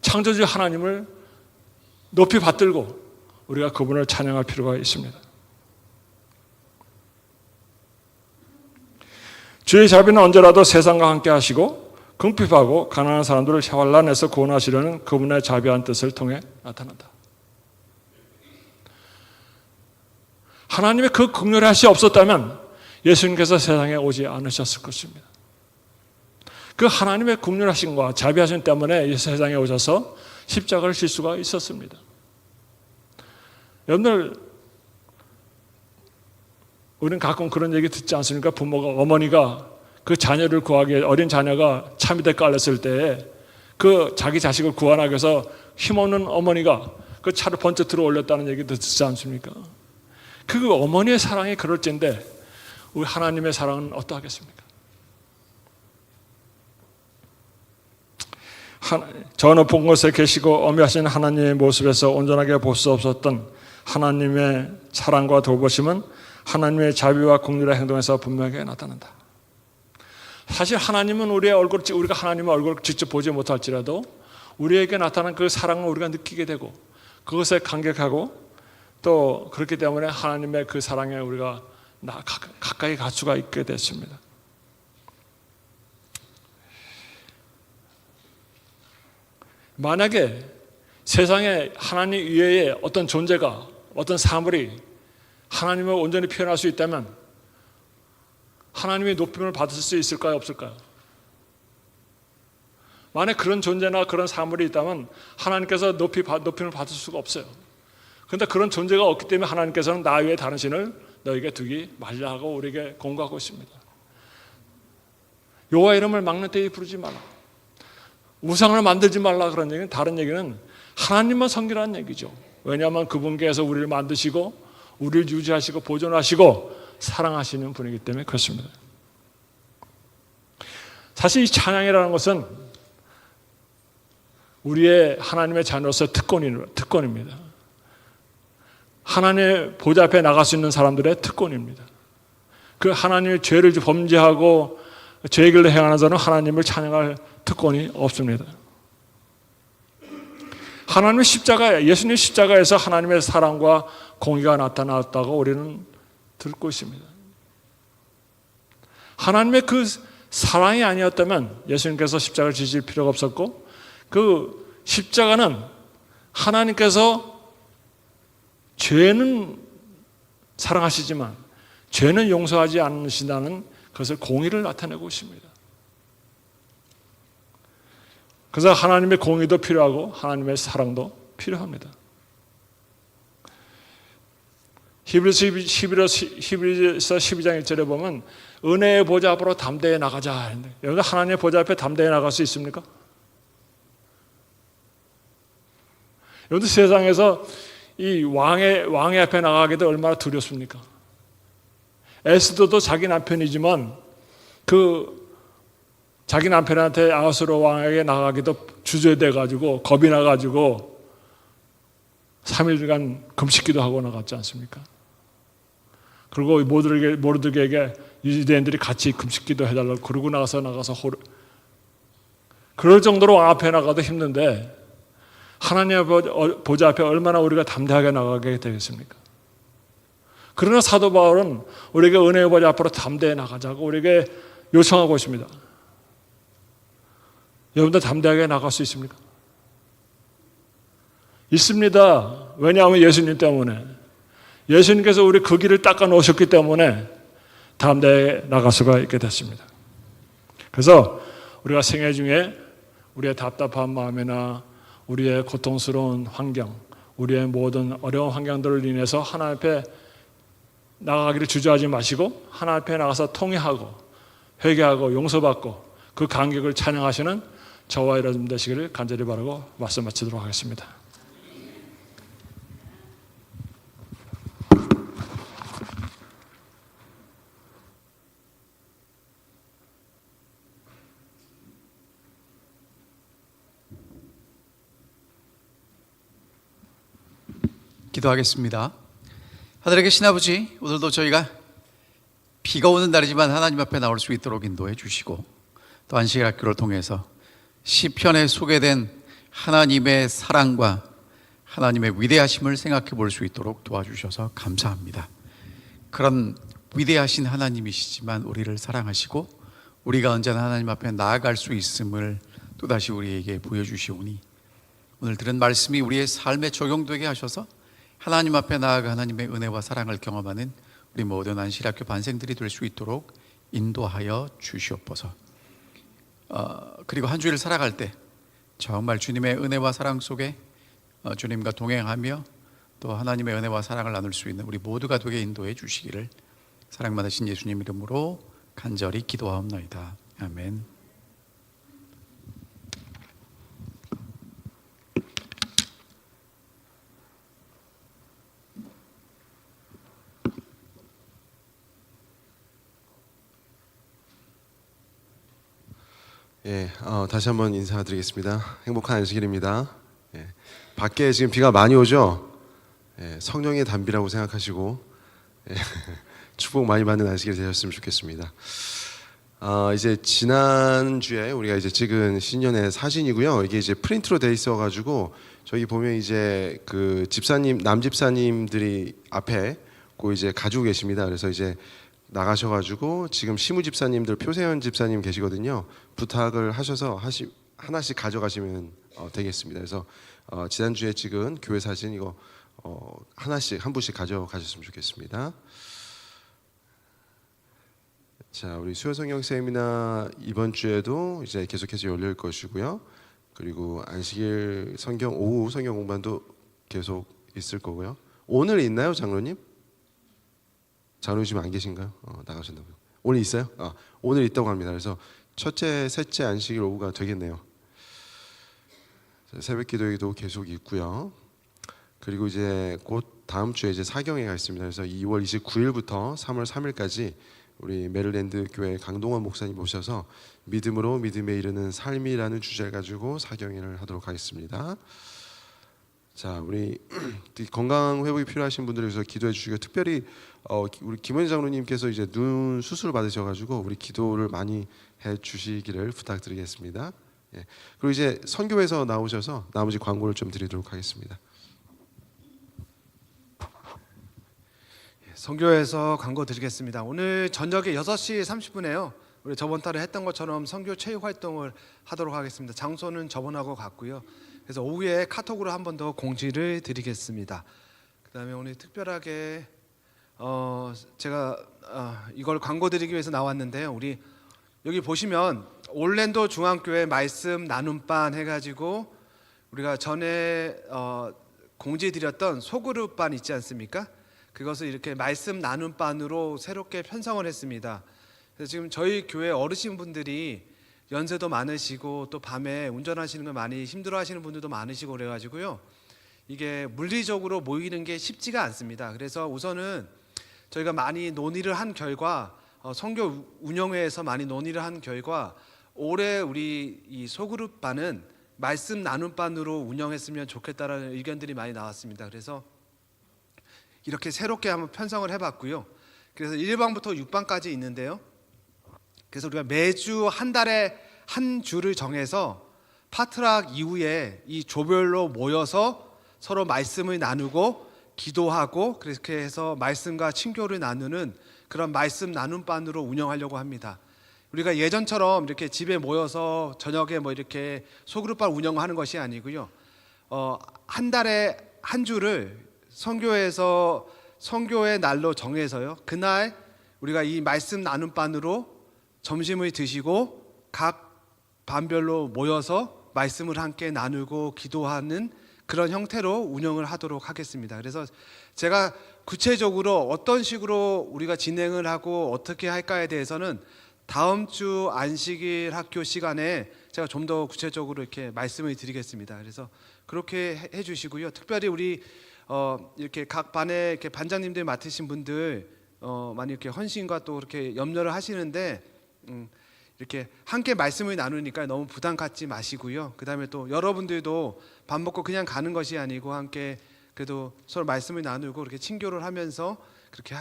창조주 하나님을 높이 받들고 우리가 그분을 찬양할 필요가 있습니다. 주의 자비는 언제라도 세상과 함께 하시고 궁핍하고 가난한 사람들을 환난에서 구원하시려는 그분의 자비한 뜻을 통해 나타난다. 하나님의 그 긍휼하심이 없었다면 예수님께서 세상에 오지 않으셨을 것입니다. 그 하나님의 긍휼하심과 자비하심 때문에 세상에 오셔서 십자가를 질 수가 있었습니다. 여러분들, 우리는 가끔 그런 얘기 듣지 않습니까? 부모가, 어머니가 그 자녀를 구하기 위해 어린 자녀가 참이대 깔렸을 때 그 자기 자식을 구원하기 위해서 힘없는 어머니가 그 차를 번쩍 들어 올렸다는 얘기도 듣지 않습니까? 그 어머니의 사랑이 그럴진데 우리 하나님의 사랑은 어떠하겠습니까? 저 높은 곳에 계시고 엄하신 하나님의 모습에서 온전하게 볼 수 없었던 하나님의 사랑과 돌보심은 하나님의 자비와 긍휼의 행동에서 분명하게 나타난다. 사실 하나님은 우리가 하나님의 얼굴을 직접 보지 못할지라도 우리에게 나타난 그 사랑을 우리가 느끼게 되고 그것에 감격하고 또 그렇기 때문에 하나님의 그 사랑에 우리가 가까이 갈 수가 있게 됐습니다. 만약에 세상에 하나님 이외에 어떤 존재가 어떤 사물이 하나님을 온전히 표현할 수 있다면 하나님의 높임을 받을 수 있을까요? 없을까요? 만약 그런 존재나 그런 사물이 있다면 하나님께서 높임을 받을 수가 없어요. 그런데 그런 존재가 없기 때문에 하나님께서는 나 외에 다른 신을 너에게 두기 말라 하고 우리에게 공고하고 있습니다. 여호와 이름을 막는 때에 부르지 말라. 우상을 만들지 말라 그런 얘기는 다른 얘기는 하나님만 섬기라는 얘기죠. 왜냐하면 그분께서 우리를 만드시고 우리를 유지하시고 보존하시고 사랑하시는 분이기 때문에 그렇습니다. 사실 이 찬양이라는 것은 우리의 하나님의 자녀로서 특권입니다. 하나님의 보좌 앞에 나갈 수 있는 사람들의 특권입니다. 그 하나님의 죄를 범죄하고 죄의 길로 행하는 자는 하나님을 찬양할 특권이 없습니다. 하나님의 십자가에, 예수님의 십자가에서 하나님의 사랑과 공의가 나타났다고 우리는 듣고 있습니다. 하나님의 그 사랑이 아니었다면 예수님께서 십자가를 지실 필요가 없었고 그 십자가는 하나님께서 죄는 사랑하시지만 죄는 용서하지 않으신다는 그것을 공의를 나타내고 있습니다. 그래서 하나님의 공의도 필요하고 하나님의 사랑도 필요합니다. 히브리서 12장 1절에 보면 은혜의 보좌 앞으로 담대히 나가자. 여러분 하나님의 보좌 앞에 담대히 나갈 수 있습니까? 여러분 세상에서 이 왕의 앞에 나가기도 얼마나 두렵습니까? 에스더도 자기 남편이지만 자기 남편한테 아하수로 왕에게 나가기도 주저돼가지고 겁이 나가지고 3일간 금식기도 하고 나갔지 않습니까? 그리고 모르드게에게 유대인들이 같이 금식기도 해달라고 그러고 나가서 그럴 정도로 왕 앞에 나가도 힘든데 하나님의 보좌 앞에 얼마나 우리가 담대하게 나가게 되겠습니까? 그러나 사도 바울은 우리에게 은혜의 보좌 앞으로 담대히 나가자고 우리에게 요청하고 있습니다. 여러분들 담대하게 나갈 수 있습니까? 있습니다. 왜냐하면 예수님 때문에 예수님께서 우리 그 길을 닦아 놓으셨기 때문에 담대하게 나갈 수가 있게 됐습니다. 그래서 우리가 생애 중에 우리의 답답한 마음이나 우리의 고통스러운 환경, 우리의 모든 어려운 환경들을 인해서 하나님 앞에 나가기를 주저하지 마시고 하나님 앞에 나가서 통회하고 회개하고 용서받고 그 감격을 찬양하시는 저와 여러분 되시기를 간절히 바라고 말씀 마치도록 하겠습니다.
기도하겠습니다. 하늘에 계신 아버지, 오늘도 저희가 비가 오는 날이지만 하나님 앞에 나올 수 있도록 인도해 주시고 또 안식학교를 통해서 시편에 소개된 하나님의 사랑과 하나님의 위대하심을 생각해 볼 수 있도록 도와주셔서 감사합니다. 그런 위대하신 하나님이시지만 우리를 사랑하시고 우리가 언제나 하나님 앞에 나아갈 수 있음을 또다시 우리에게 보여주시오니 오늘 들은 말씀이 우리의 삶에 적용되게 하셔서 하나님 앞에 나아가 하나님의 은혜와 사랑을 경험하는 우리 모든 안식학교 반생들이 될 수 있도록 인도하여 주시옵소서. 그리고 한 주일 살아갈 때 정말 주님의 은혜와 사랑 속에 주님과 동행하며 또 하나님의 은혜와 사랑을 나눌 수 있는 우리 모두가 되게 인도해 주시기를 사랑 많으신 예수님 이름으로 간절히 기도하옵나이다. 아멘.
예, 다시 한번 인사드리겠습니다. 행복한 안식일입니다. 예, 밖에 지금 비가 많이 오죠? 예, 성령의 단비라고 생각하시고 예, 축복 많이 받는 안식일 되셨으면 좋겠습니다. 이제 지난주에 우리가 이제 찍은 신년의 사진이고요. 이게 이제 프린트로 돼 있어가지고 저기 보면 이제 그 집사님, 남집사님들이 앞에 그 이제 가지고 계십니다. 그래서 이제 나가셔가지고 지금 시무 집사님들, 표세현 집사님 계시거든요. 부탁을 하셔서 하나씩 가져가시면 되겠습니다. 그래서 지난주에 찍은 교회 사진 이거 하나씩 한 분씩 가져가셨으면 좋겠습니다. 자, 우리 수요성경 세미나 이번 주에도 이제 계속해서 열릴 것이고요. 그리고 안식일 성경 오후 성경 공부도 계속 있을 거고요. 오늘 있나요, 장로님? 장로님 지금 안 계신가요? 나가셨나고요. 오늘 있어요? 오늘 있다고 합니다. 그래서 첫째, 셋째 안식일 오후가 되겠네요. 새벽기도회도 계속 있고요. 그리고 이제 곧 다음 주에 이제 사경회가 있습니다. 그래서 2월 29일부터 3월 3일까지 우리 메릴랜드 교회 강동원 목사님 모셔서 믿음으로 믿음에 이르는 삶이라는 주제를 가지고 사경회를 하도록 하겠습니다. 자, 우리 건강 회복이 필요하신 분들을 위해서 기도해 주시고, 특별히 우리 김원희 장로님께서 이제 눈 수술 받으셔가지고 우리 기도를 많이 해 주시기를 부탁드리겠습니다. 예. 그리고 이제 선교에서 나오셔서 나머지 광고를 좀 드리도록 하겠습니다.
선교에서 광고 드리겠습니다. 오늘 저녁에 6시 30분에요. 우리 저번 달에 했던 것처럼 선교 체육 활동을 하도록 하겠습니다. 장소는 저번하고 같고요. 그래서 오후에 카톡으로 한 번 더 공지를 드리겠습니다. 그다음에 오늘 특별하게 제가 이걸 광고 드리기 위해서 나왔는데요. 우리 여기 보시면 올랜도 중앙교회 말씀 나눔반 해가지고 우리가 전에 공지 드렸던 소그룹반 있지 않습니까? 그것을 이렇게 말씀 나눔반으로 새롭게 편성을 했습니다. 그래서 지금 저희 교회 어르신분들이 연세도 많으시고 또 밤에 운전하시는 거 많이 힘들어하시는 분들도 많으시고 그래가지고요. 이게 물리적으로 모이는 게 쉽지가 않습니다. 그래서 우선은 저희가 많이 논의를 한 결과 선교 운영회에서 많이 논의를 한 결과 올해 우리 이 소그룹반은 말씀 나눔반으로 운영했으면 좋겠다라는 의견들이 많이 나왔습니다. 그래서 이렇게 새롭게 한번 편성을 해봤고요. 그래서 1반부터 6반까지 있는데요. 그래서 우리가 매주 한 달에 한 주를 정해서 파트락 이후에 이 조별로 모여서 서로 말씀을 나누고 기도하고 그렇게 해서 말씀과 친교를 나누는 그런 말씀 나눔반으로 운영하려고 합니다. 우리가 예전처럼 이렇게 집에 모여서 저녁에 뭐 이렇게 소그룹반 운영하는 것이 아니고요. 한 달에 한 주를 선교에서 선교의 날로 정해서요. 그날 우리가 이 말씀 나눔반으로 점심을 드시고 각 반별로 모여서 말씀을 함께 나누고 기도하는 그런 형태로 운영을 하도록 하겠습니다. 그래서 제가 구체적으로 어떤 식으로 우리가 진행을 하고 어떻게 할까에 대해서는 다음 주 안식일 학교 시간에 제가 좀 더 구체적으로 이렇게 말씀을 드리겠습니다. 그래서 그렇게 해 주시고요. 특별히 우리 이렇게 각 반에 이렇게 반장님들 맡으신 분들 많이 이렇게 헌신과 또 이렇게 염려를 하시는데 이렇게 함께 말씀을 나누니까 너무 부담 갖지 마시고요. 그다음에 또 여러분들도 밥 먹고 그냥 가는 것이 아니고 함께 그래도 서로 말씀을 나누고 이렇게 친교를 하면서 그렇게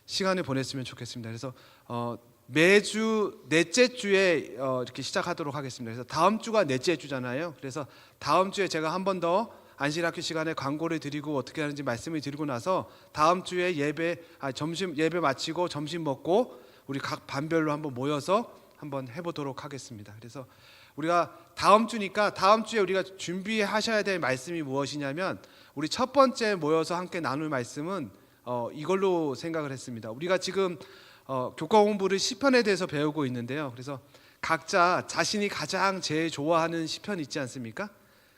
시간을 보냈으면 좋겠습니다. 그래서 매주 넷째 주에 이렇게 시작하도록 하겠습니다. 그래서 다음 주가 넷째 주잖아요. 그래서 다음 주에 제가 한 번 더 안식일학교 시간에 광고를 드리고 어떻게 하는지 말씀을 드리고 나서 다음 주에 점심 예배 마치고 점심 먹고 우리 각 반별로 한번 모여서 한번 해보도록 하겠습니다. 그래서 우리가 다음 주니까 다음 주에 우리가 준비하셔야 될 말씀이 무엇이냐면 우리 첫 번째 모여서 함께 나눌 말씀은 이걸로 생각을 했습니다. 우리가 지금 교과 공부를 시편에 대해서 배우고 있는데요. 그래서 각자 자신이 가장 제일 좋아하는 시편 있지 않습니까?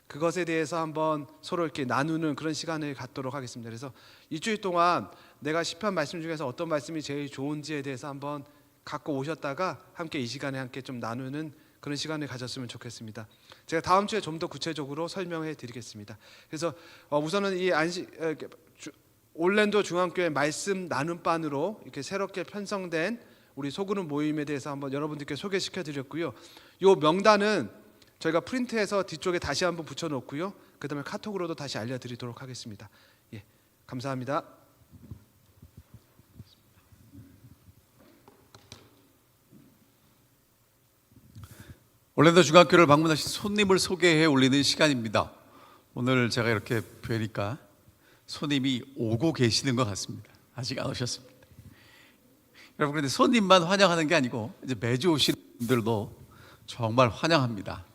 그것에 대해서 한번 서로 이렇게 나누는 그런 시간을 갖도록 하겠습니다. 그래서 일주일 동안 내가 시편 말씀 중에서 어떤 말씀이 제일 좋은지에 대해서 한번 갖고 오셨다가 함께 이 시간에 함께 좀 나누는 그런 시간을 가졌으면 좋겠습니다. 제가 다음 주에 좀 더 구체적으로 설명해 드리겠습니다. 그래서 우선은 이 올랜도 중앙교회 말씀 나눔반으로 이렇게 새롭게 편성된 우리 소그룹 모임에 대해서 한번 여러분들께 소개시켜 드렸고요. 요 명단은 저희가 프린트해서 뒤쪽에 다시 한번 붙여 놓고요. 그다음에 카톡으로도 다시 알려 드리도록 하겠습니다. 예. 감사합니다.
올랜도 중학교를 방문하신 손님을 소개해 올리는 시간입니다. 오늘 제가 이렇게 뵈니까 손님이 오고 계시는 것 같습니다. 아직 안 오셨습니다. 여러분, 그런데 손님만 환영하는 게 아니고 이제 매주 오시는 분들도 정말 환영합니다.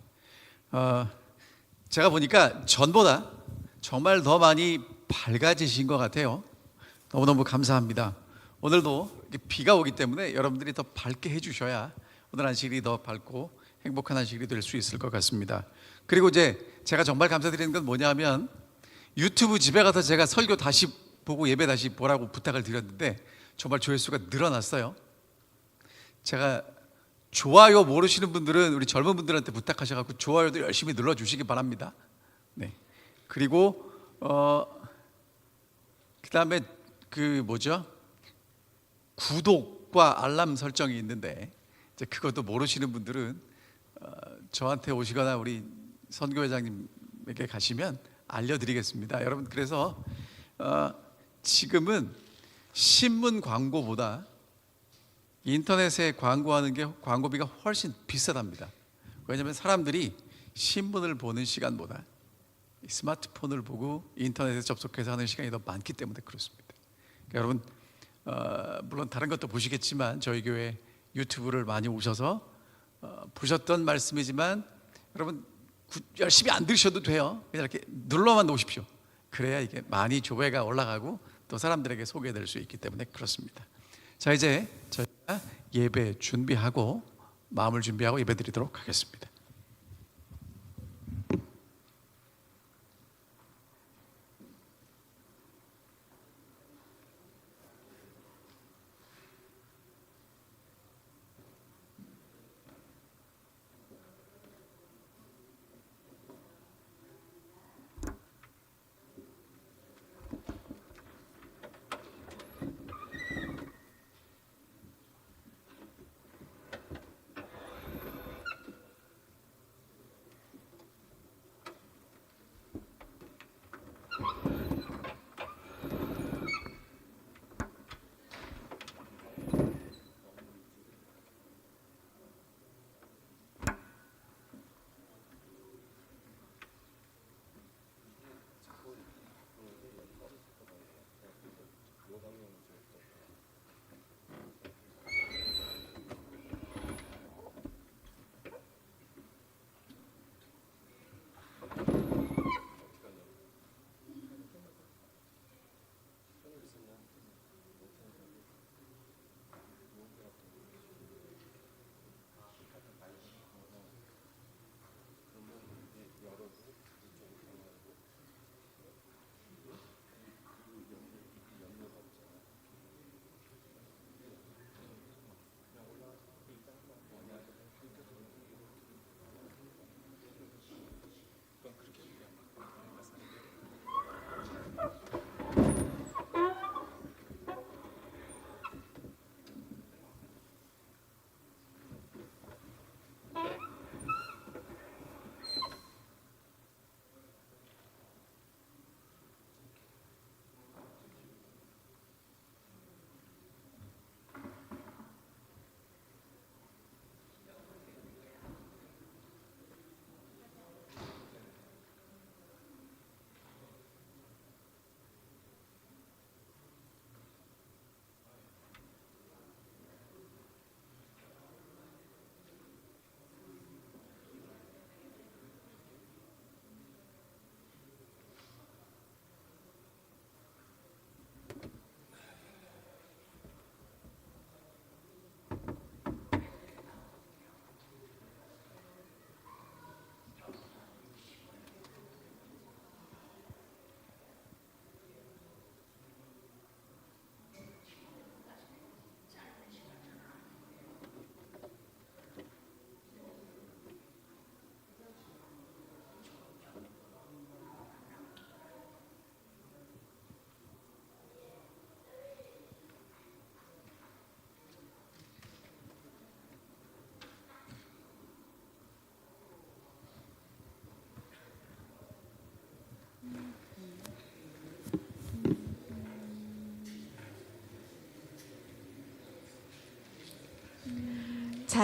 제가 보니까 전보다 정말 더 많이 밝아지신 것 같아요. 너무너무 감사합니다. 오늘도 이렇게 비가 오기 때문에 여러분들이 더 밝게 해주셔야 오늘 안식일이 더 밝고 행복한 안식일이 될 수 있을 것 같습니다. 그리고 이제 제가 정말 감사드리는 건 뭐냐면 유튜브 집에 가서 제가 설교 다시 보고 예배 다시 보라고 부탁을 드렸는데 정말 조회수가 늘어났어요. 제가 좋아요 모르시는 분들은 우리 젊은 분들한테 부탁하셔갖고 좋아요도 열심히 눌러주시기 바랍니다. 네. 그리고 그다음에 구독과 알람 설정이 있는데 이제 그것도 모르시는 분들은 저한테 오시거나 우리 선교회장님에게 가시면 알려드리겠습니다. 여러분, 그래서 지금은 신문 광고보다 인터넷에 광고하는 게 광고비가 훨씬 비싸답니다. 왜냐하면 사람들이 신문을 보는 시간보다 스마트폰을 보고 인터넷에 접속해서 하는 시간이 더 많기 때문에 그렇습니다. 그러니까 여러분, 물론 다른 것도 보시겠지만 저희 교회 유튜브를 많이 오셔서 보셨던 말씀이지만 여러분 열심히 안 들으셔도 돼요. 그냥 이렇게 눌러만 놓으십시오. 그래야 이게 많이 조회가 올라가고 또 사람들에게 소개될 수 있기 때문에 그렇습니다. 자, 이제 저희가 예배 준비하고 마음을 준비하고 예배 드리도록 하겠습니다.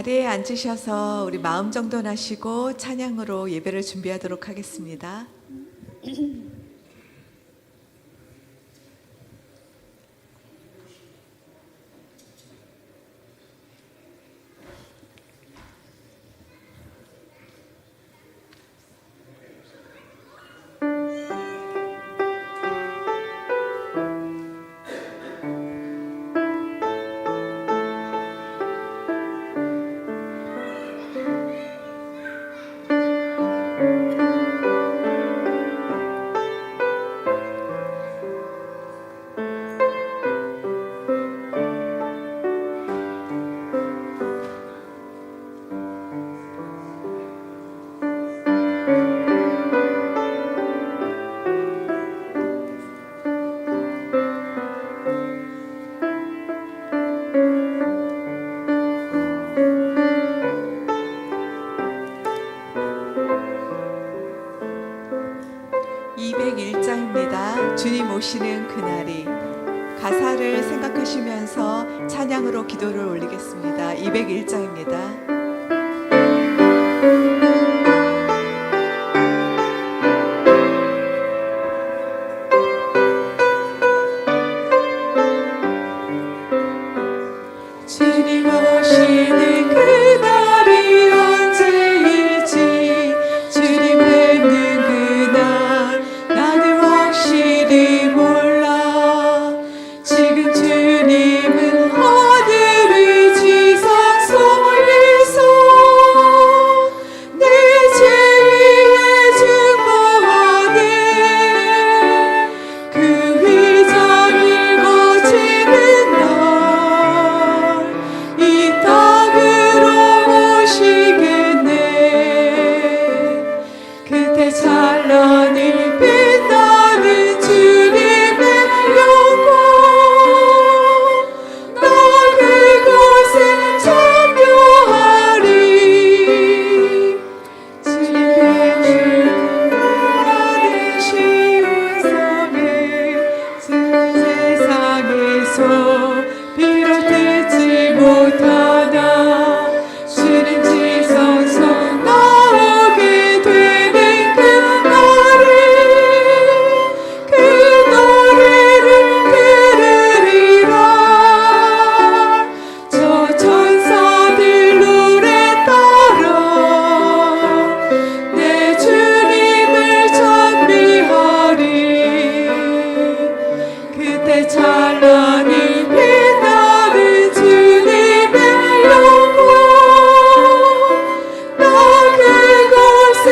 자리에 앉으셔서 우리 마음 정돈하시고 찬양으로 예배를 준비하도록 하겠습니다. 주님 오시는 그날이. 가사를 생각하시면서 찬양으로 기도를 올리겠습니다. 201장입니다. 주님 오시는 그날이 언제일지 주님 뵙는 그날 나는 확실히 몰라. 지금 주님은 하늘의 지상 속에서 내 죄에 중보하네. 그 휘장 읽어지는 날 이 땅으로 오시겠네. 그때 찬란히 빛나는 주님의 영광 나 그곳에 참여하리. 주님의 주라는 쉬운 섬에 그 세상에서 비록 듣지 못하나 주님 지성소 나오게 되는 그날에 그 노래를 들으리라. 저 천사들 노래 따라 내 주님을 찬미하리. 그때 찬란히 빛나는 주님의 영광 나 그곳에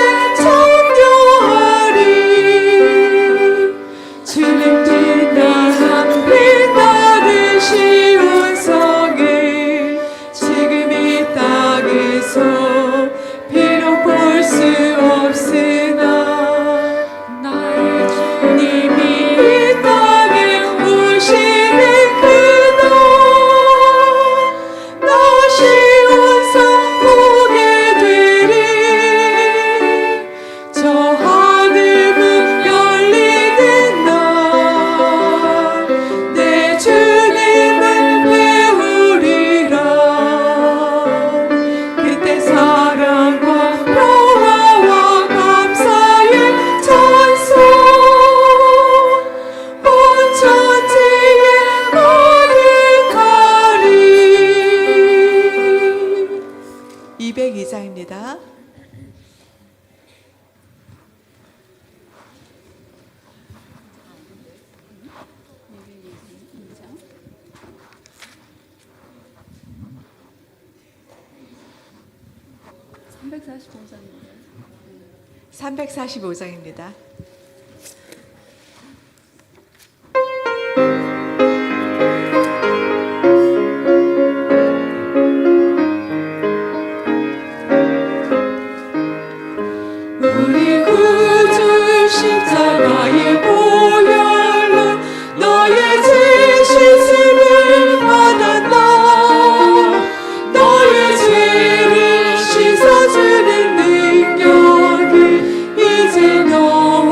참여하리. 주님 빛나는 쉬운 성을 지금 이 땅에서 비록 볼 수 없으나 나의 주님이 이 땅에 오시는 그날 나 쉬운 성 보게 되리. 저 하늘 문 열리는 날 내 주님을 배우리라. 그때 사랑과 평화와 감사의 찬송 온 천지에 가득하리. 202장입니다.
장인데
345장입니다. 우리 구주 십자가의 보혈로 너의 죄 씻음을 받았다. 너의 죄를 씻어주는 능력이 이제 너와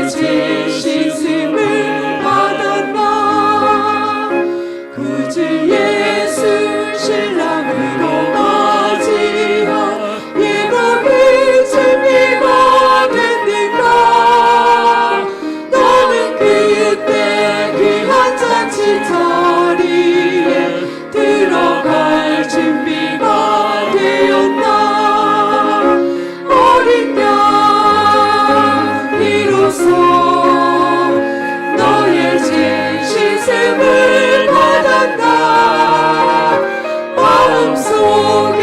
너의 죄 씻음을 받았나 구주 예수 신랑으로 맞이한 예복의 준비가 됐는가 너는 그때 귀한 잔치 자리에 들어갈 준비가 되었나 어린 양 이로써 너의 죄 씻음을 받았나 마음속에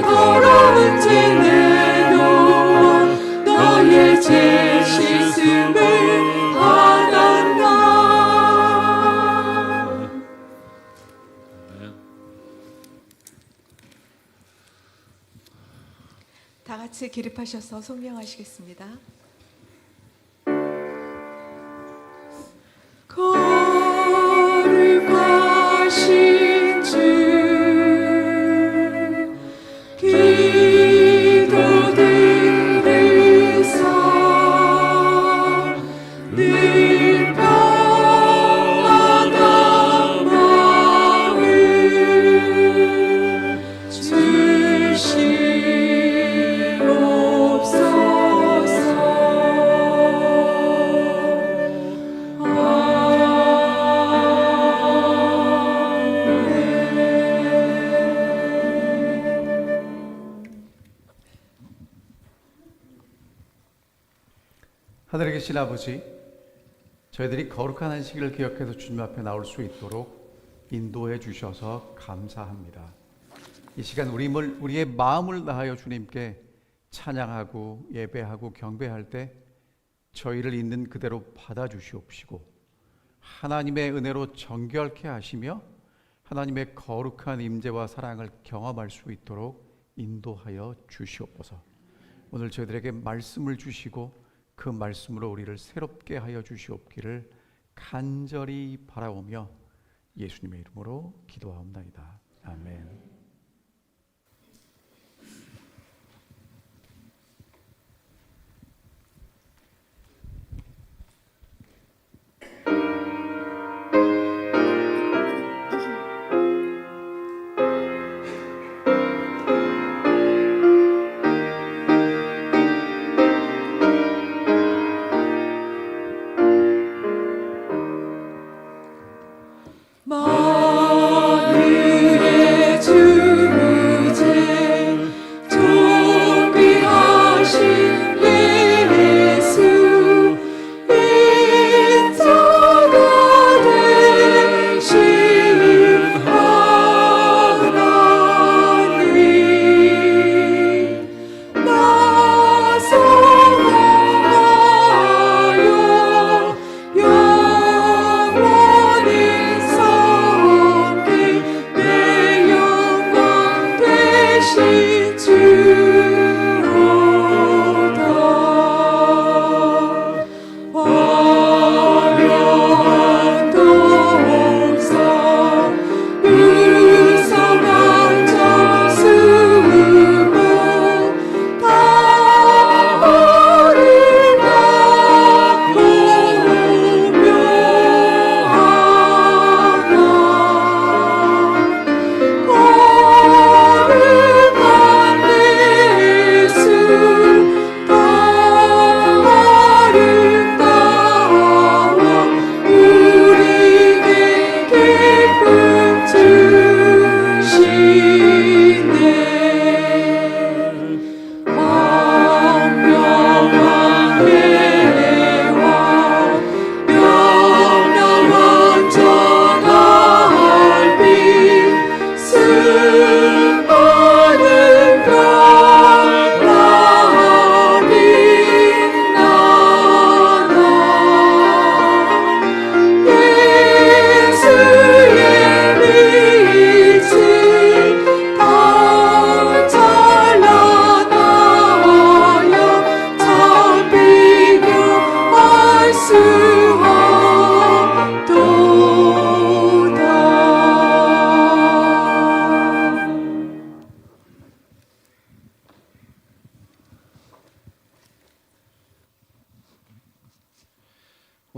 더러운 죄 내놓아 너의 죄 씻음을 받았나.
다 같이 기립하셔서 송명하시겠습니다.
거룩하신 주 기도 들으사 늘 평안한 마음 주시옵소서.
하늘에 계신 아버지, 저희들이 거룩한 안식일을 기억해서 주님 앞에 나올 수 있도록 인도해 주셔서 감사합니다. 이 시간 우리의 마음을 다하여 주님께 찬양하고 예배하고 경배할 때 저희를 있는 그대로 받아주시옵시고 하나님의 은혜로 정결케 하시며 하나님의 거룩한 임재와 사랑을 경험할 수 있도록 인도하여 주시옵소서. 오늘 저희들에게 말씀을 주시고 그 말씀으로 우리를 새롭게 하여 주시옵기를 간절히 바라오며 예수님의 이름으로 기도하옵나이다. 아멘.
마늘의 주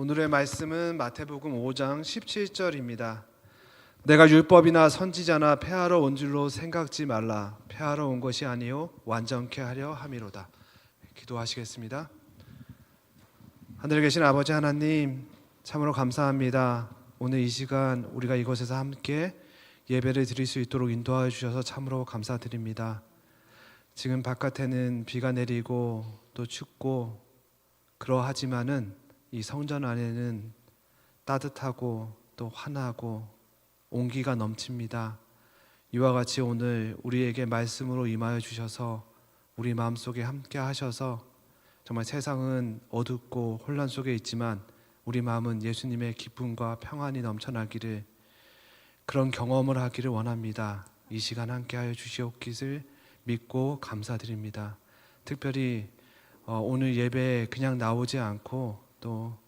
오늘의 말씀은 마태복음 5장 17절입니다. 내가 율법이나 선지자나 폐하러 온 줄로 생각지 말라. 폐하러 온 것이 아니요 완전케 하려 함이로다. 기도하시겠습니다. 하늘에 계신 아버지 하나님, 참으로 감사합니다. 오늘 이 시간 우리가 이곳에서 함께 예배를 드릴 수 있도록 인도하여 주셔서 참으로 감사드립니다. 지금 바깥에는 비가 내리고 또 춥고 그러하지만은 이 성전 안에는 따뜻하고 또 환하고 온기가 넘칩니다. 이와 같이 오늘 우리에게 말씀으로 임하여 주셔서 우리 마음속에 함께 하셔서 정말 세상은 어둡고 혼란 속에 있지만 우리 마음은 예수님의 기쁨과 평안이 넘쳐나기를, 그런 경험을 하기를 원합니다. 이 시간 함께 하여 주시옵기를 믿고 감사드립니다. 특별히 오늘 예배에 그냥 나오지 않고 또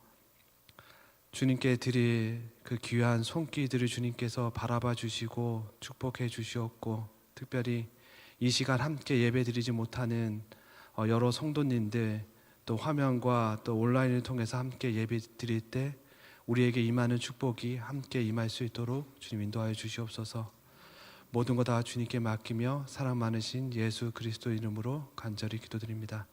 주님께 드릴 그 귀한 손길들을 주님께서 바라봐 주시고 축복해 주시옵고, 특별히 이 시간 함께 예배 드리지 못하는 여러 성도님들, 또 화면과 또 온라인을 통해서 함께 예배 드릴 때 우리에게 임하는 축복이 함께 임할 수 있도록 주님 인도하여 주시옵소서. 모든 것 다 주님께 맡기며 사랑 많으신 예수 그리스도 이름으로 간절히 기도드립니다.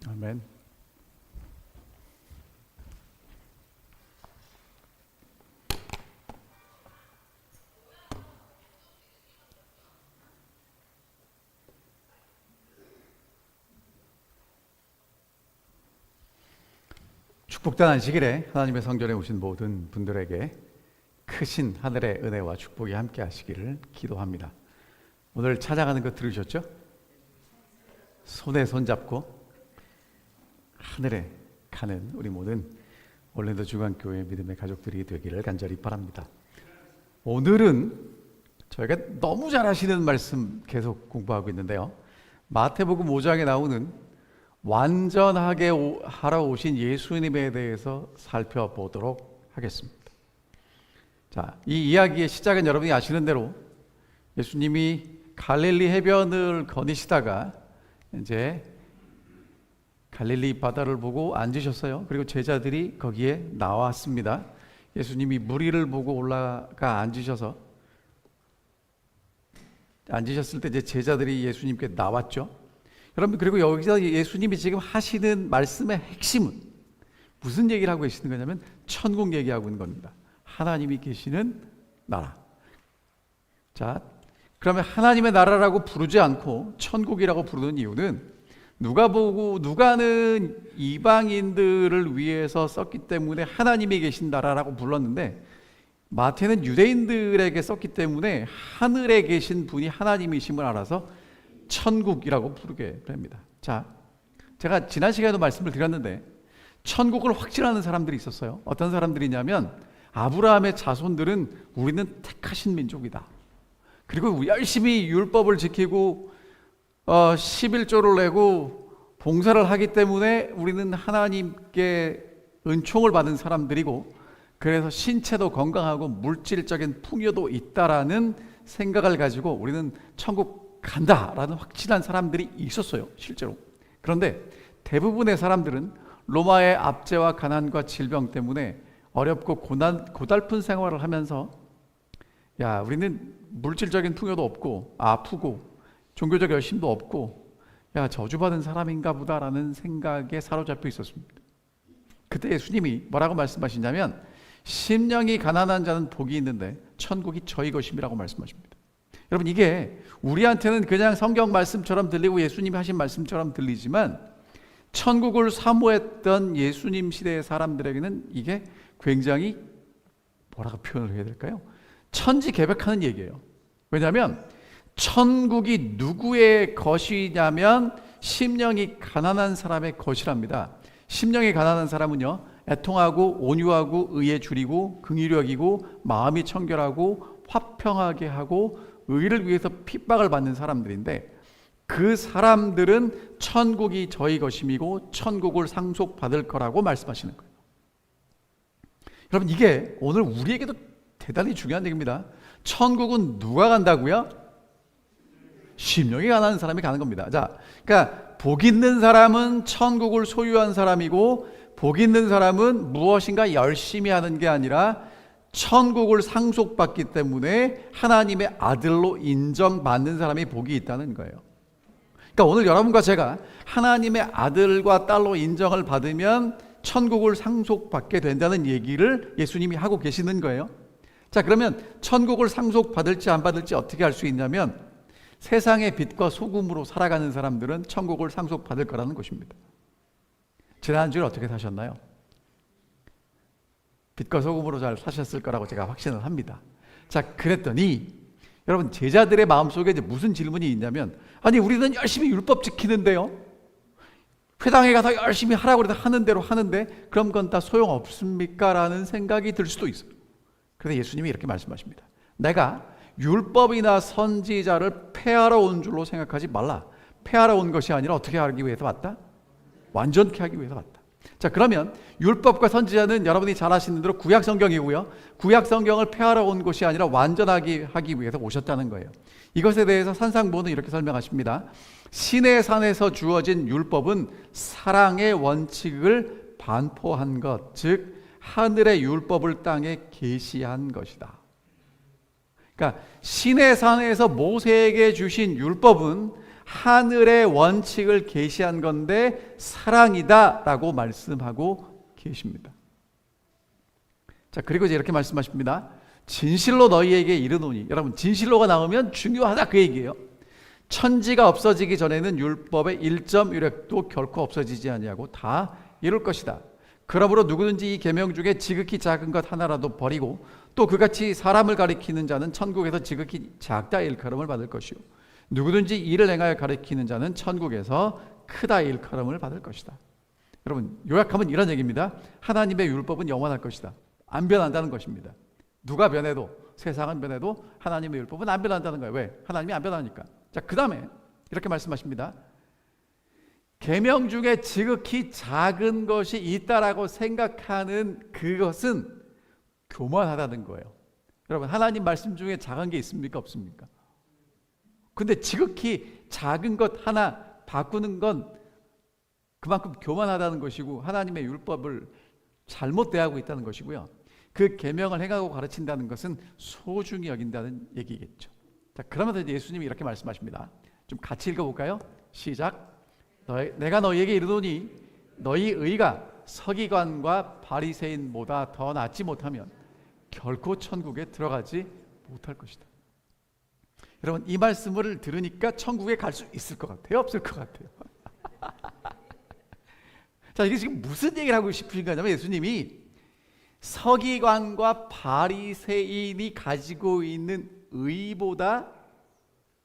아멘. 축복된 안식일에 하나님의 성전에 오신 모든 분들에게 크신 하늘의 은혜와 축복이 함께 하시기를 기도합니다. 오늘 찾아가는 거 들으셨죠? 손에 손잡고 하늘에 가는 우리 모든 올랜도 중앙교회 믿음의 가족들이 되기를 간절히 바랍니다. 오늘은 저희가 너무 잘 아시는 말씀 계속 공부하고 있는데요. 마태복음 5장에 나오는 완전하게 하러 오신 예수님에 대해서 살펴보도록 하겠습니다. 자, 이 이야기의 시작은 여러분이 아시는 대로 예수님이 갈릴리 해변을 거니시다가 이제 갈릴리 바다를 보고 앉으셨어요. 그리고 제자들이 거기에 나왔습니다. 예수님이 무리를 보고 올라가 앉으셨을 때 이제 제자들이 예수님께 나왔죠. 여러분, 그리고 여기서 예수님이 지금 하시는 말씀의 핵심은 무슨 얘기를 하고 계시는 거냐면 천국 얘기하고 있는 겁니다. 하나님이 계시는 나라. 자, 그러면 하나님의 나라라고 부르지 않고 천국이라고 부르는 이유는 누가는 이방인들을 위해서 썼기 때문에 하나님이 계신 나라라고 불렀는데, 마태는 유대인들에게 썼기 때문에 하늘에 계신 분이 하나님이심을 알아서 천국이라고 부르게 됩니다. 자, 제가 지난 시간에도 말씀을 드렸는데 천국을 확신하는 사람들이 있었어요. 어떤 사람들이냐면 아브라함의 자손들은 우리는 택하신 민족이다. 그리고 열심히 율법을 지키고 11조를 내고 봉사를 하기 때문에 우리는 하나님께 은총을 받은 사람들이고, 그래서 신체도 건강하고 물질적인 풍요도 있다라는 생각을 가지고 우리는 천국 간다라는 확실한 사람들이 있었어요, 실제로. 그런데 대부분의 사람들은 로마의 압제와 가난과 질병 때문에 어렵고 고달픈 생활을 하면서 우리는 물질적인 풍요도 없고 아프고 종교적 열심도 없고 저주받은 사람인가 보다라는 생각에 사로잡혀 있었습니다. 그때 예수님이 뭐라고 말씀하시냐면 심령이 가난한 자는 복이 있는데 천국이 저희 것임이라고 말씀하십니다. 여러분, 이게 우리한테는 그냥 성경 말씀처럼 들리고 예수님이 하신 말씀처럼 들리지만 천국을 사모했던 예수님 시대의 사람들에게는 이게 굉장히 뭐라고 표현을 해야 될까요? 천지개벽하는 얘기예요. 왜냐하면 천국이 누구의 것이냐면 심령이 가난한 사람의 것이랍니다. 심령이 가난한 사람은요, 애통하고 온유하고 의에 줄이고 긍휼히 여기고 마음이 청결하고 화평하게 하고 의를 위해서 핍박을 받는 사람들인데, 그 사람들은 천국이 저희 것임이고 천국을 상속받을 거라고 말씀하시는 거예요. 여러분, 이게 오늘 우리에게도 대단히 중요한 얘기입니다. 천국은 누가 간다고요? 심령이 가난한 사람이 가는 겁니다. 자, 그러니까 복 있는 사람은 천국을 소유한 사람이고, 복 있는 사람은 무엇인가 열심히 하는 게 아니라 천국을 상속받기 때문에 하나님의 아들로 인정받는 사람이 복이 있다는 거예요. 그러니까 오늘 여러분과 제가 하나님의 아들과 딸로 인정을 받으면 천국을 상속받게 된다는 얘기를 예수님이 하고 계시는 거예요. 자, 그러면 천국을 상속받을지 안 받을지 어떻게 알 수 있냐면 세상의 빛과 소금으로 살아가는 사람들은 천국을 상속받을 거라는 것입니다. 지난주에 어떻게 사셨나요? 빛과 소금으로 잘 사셨을 거라고 제가 확신을 합니다. 자, 그랬더니 여러분, 제자들의 마음속에 이제 무슨 질문이 있냐면, 아니 우리는 열심히 율법 지키는데요, 회당에 가서 열심히 하라고 해서 하는 대로 하는데 그럼 그건 다 소용없습니까? 라는 생각이 들 수도 있어요. 그런데 예수님이 이렇게 말씀하십니다. 내가 율법이나 선지자를 폐하러 온 줄로 생각하지 말라. 폐하러 온 것이 아니라 어떻게 하기 위해서 왔다? 완전케 하기 위해서 왔다. 자, 그러면 율법과 선지자는 여러분이 잘 아시는 대로 구약 성경이고요, 구약 성경을 폐하러 온 것이 아니라 완전하게 하기 위해서 오셨다는 거예요. 이것에 대해서 산상보는 이렇게 설명하십니다. 신의 산에서 주어진 율법은 사랑의 원칙을 반포한 것, 즉 하늘의 율법을 땅에 계시한 것이다. 그러니까 신의 산에서 모세에게 주신 율법은 하늘의 원칙을 계시한 건데 사랑이다라고 말씀하고 계십니다. 자, 그리고 이제 이렇게 말씀하십니다. 진실로 너희에게 이르노니. 여러분, 진실로가 나오면 중요하다 그 얘기예요. 천지가 없어지기 전에는 율법의 1.1획도 결코 없어지지 아니하고 다 이룰 것이다. 그러므로 누구든지 이 계명 중에 지극히 작은 것 하나라도 버리고 또 그같이 사람을 가리키는 자는 천국에서 지극히 작다 일컬음을 받을 것이요 누구든지 이를 행하여 가리키는 자는 천국에서 크다 일컬음을 받을 것이다. 여러분, 요약하면 이런 얘기입니다. 하나님의 율법은 영원할 것이다. 안 변한다는 것입니다. 누가 변해도, 세상은 변해도 하나님의 율법은 안 변한다는 거예요. 왜? 하나님이 안 변하니까. 자, 그 다음에 이렇게 말씀하십니다. 계명 중에 지극히 작은 것이 있다라고 생각하는 그것은 교만하다는 거예요. 여러분, 하나님 말씀 중에 작은 게 있습니까? 없습니까? 근데 지극히 작은 것 하나 바꾸는 건 그만큼 교만하다는 것이고 하나님의 율법을 잘못 대하고 있다는 것이고요. 그 계명을 행하고 가르친다는 것은 소중히 여긴다는 얘기겠죠. 자, 그러면서 이제 예수님이 이렇게 말씀하십니다. 좀 같이 읽어볼까요? 시작. 내가 너희에게 이르노니 너희 의가 서기관과 바리새인보다 더 낫지 못하면 결코 천국에 들어가지 못할 것이다. 여러분, 이 말씀을 들으니까 천국에 갈 수 있을 것 같아요? 없을 것 같아요? 자, 이게 지금 무슨 얘기를 하고 싶으신 거냐면 예수님이 서기관과 바리새인이 가지고 있는 의보다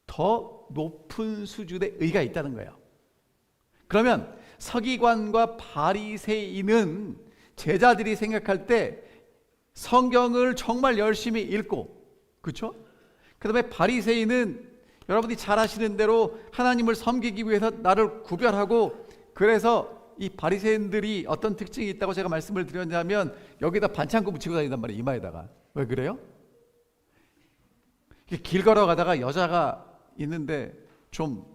더 높은 수준의 의가 있다는 거예요. 그러면 서기관과 바리새인은 제자들이 생각할 때 성경을 정말 열심히 읽고, 그렇죠? 그 다음에 바리새인은 여러분이 잘 아시는 대로 하나님을 섬기기 위해서 나를 구별하고, 그래서 이 바리새인들이 어떤 특징이 있다고 제가 말씀을 드렸냐면 여기다 반창고 붙이고 다닌단 말이에요. 이마에다가. 왜 그래요? 길 걸어가다가 여자가 있는데 좀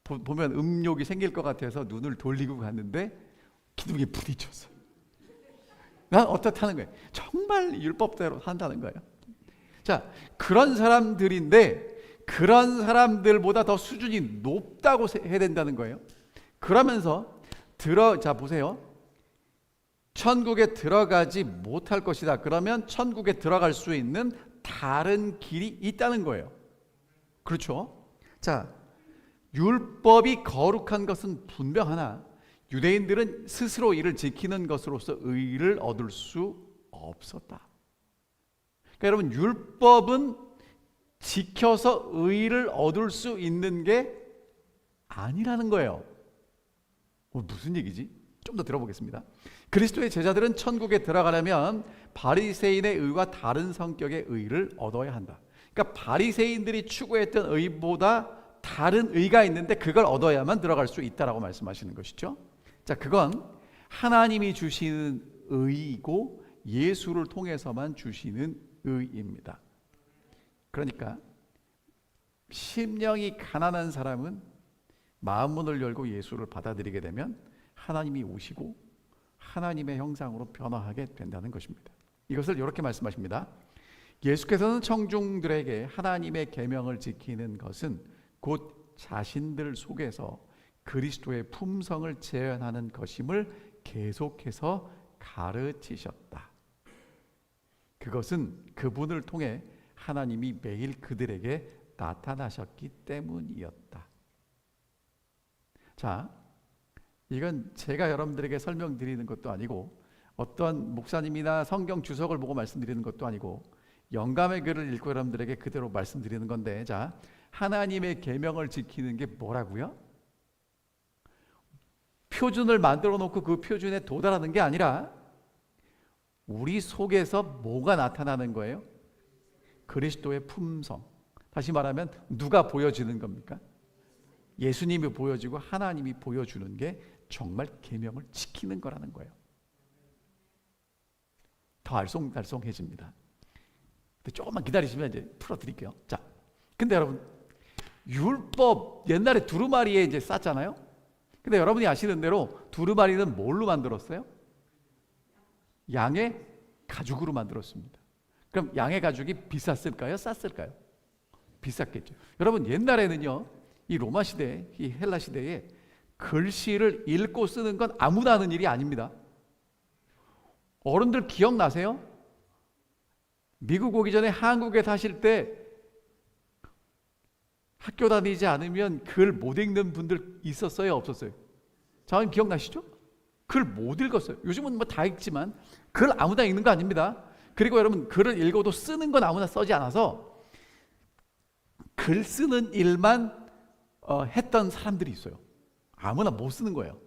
보면 음욕이 생길 것 같아서 눈을 돌리고 갔는데 기둥에 부딪혔어요. 난 어떻다는 거예요? 정말 율법대로 산다는 거예요. 자, 그런 사람들인데 그런 사람들보다 더 수준이 높다고 해야 된다는 거예요. 그러면서 자, 보세요. 천국에 들어가지 못할 것이다. 그러면 천국에 들어갈 수 있는 다른 길이 있다는 거예요. 그렇죠? 자, 율법이 거룩한 것은 분명하나 유대인들은 스스로 이를 지키는 것으로서 의를 얻을 수 없었다. 그러니까 여러분, 율법은 지켜서 의를 얻을 수 있는 게 아니라는 거예요. 무슨 얘기지? 좀 더 들어보겠습니다. 그리스도의 제자들은 천국에 들어가려면 바리새인의 의와 다른 성격의 의를 얻어야 한다. 그러니까 바리새인들이 추구했던 의보다 다른 의가 있는데 그걸 얻어야만 들어갈 수 있다라고 말씀하시는 것이죠. 자, 그건 하나님이 주시는 의이고 예수를 통해서만 주시는 의입니다. 그러니까 심령이 가난한 사람은 마음 문을 열고 예수를 받아들이게 되면 하나님이 오시고 하나님의 형상으로 변화하게 된다는 것입니다. 이것을 이렇게 말씀하십니다. 예수께서는 청중들에게 하나님의 계명을 지키는 것은 곧 자신들 속에서 그리스도의 품성을 재현하는 것임을 계속해서 가르치셨다. 그것은 그분을 통해 하나님이 매일 그들에게 나타나셨기 때문이었다. 자, 이건 제가 여러분들에게 설명드리는 것도 아니고 어떤 목사님이나 성경 주석을 보고 말씀드리는 것도 아니고 영감의 글을 읽고 여러분들에게 그대로 말씀드리는 건데, 자, 하나님의 계명을 지키는 게 뭐라고요? 표준을 만들어 놓고 그 표준에 도달하는 게 아니라 우리 속에서 뭐가 나타나는 거예요? 그리스도의 품성. 다시 말하면 누가 보여지는 겁니까? 예수님이 보여지고 하나님이 보여주는 게 정말 계명을 지키는 거라는 거예요. 더 알쏭달쏭해집니다. 조금만 기다리시면 이제 풀어드릴게요. 자, 근데 여러분, 율법 옛날에 두루마리에 이제 쌌잖아요. 근데 여러분이 아시는 대로 두루마리는 뭘로 만들었어요? 양의 가죽으로 만들었습니다. 그럼 양의 가죽이 비쌌을까요? 쌌을까요? 비쌌겠죠. 여러분, 옛날에는요, 이 로마 시대, 이 헬라 시대에 글씨를 읽고 쓰는 건 아무나 하는 일이 아닙니다. 어른들 기억나세요? 미국 오기 전에 한국에 사실 때 학교 다니지 않으면 글 못 읽는 분들 있었어요, 없었어요? 저는 기억나시죠? 글 못 읽었어요. 요즘은 뭐 다 읽지만 글 아무나 읽는 거 아닙니다. 그리고 여러분, 글을 읽어도 쓰는 건 아무나 쓰지 않아서 글 쓰는 일만 했던 사람들이 있어요. 아무나 못 쓰는 거예요.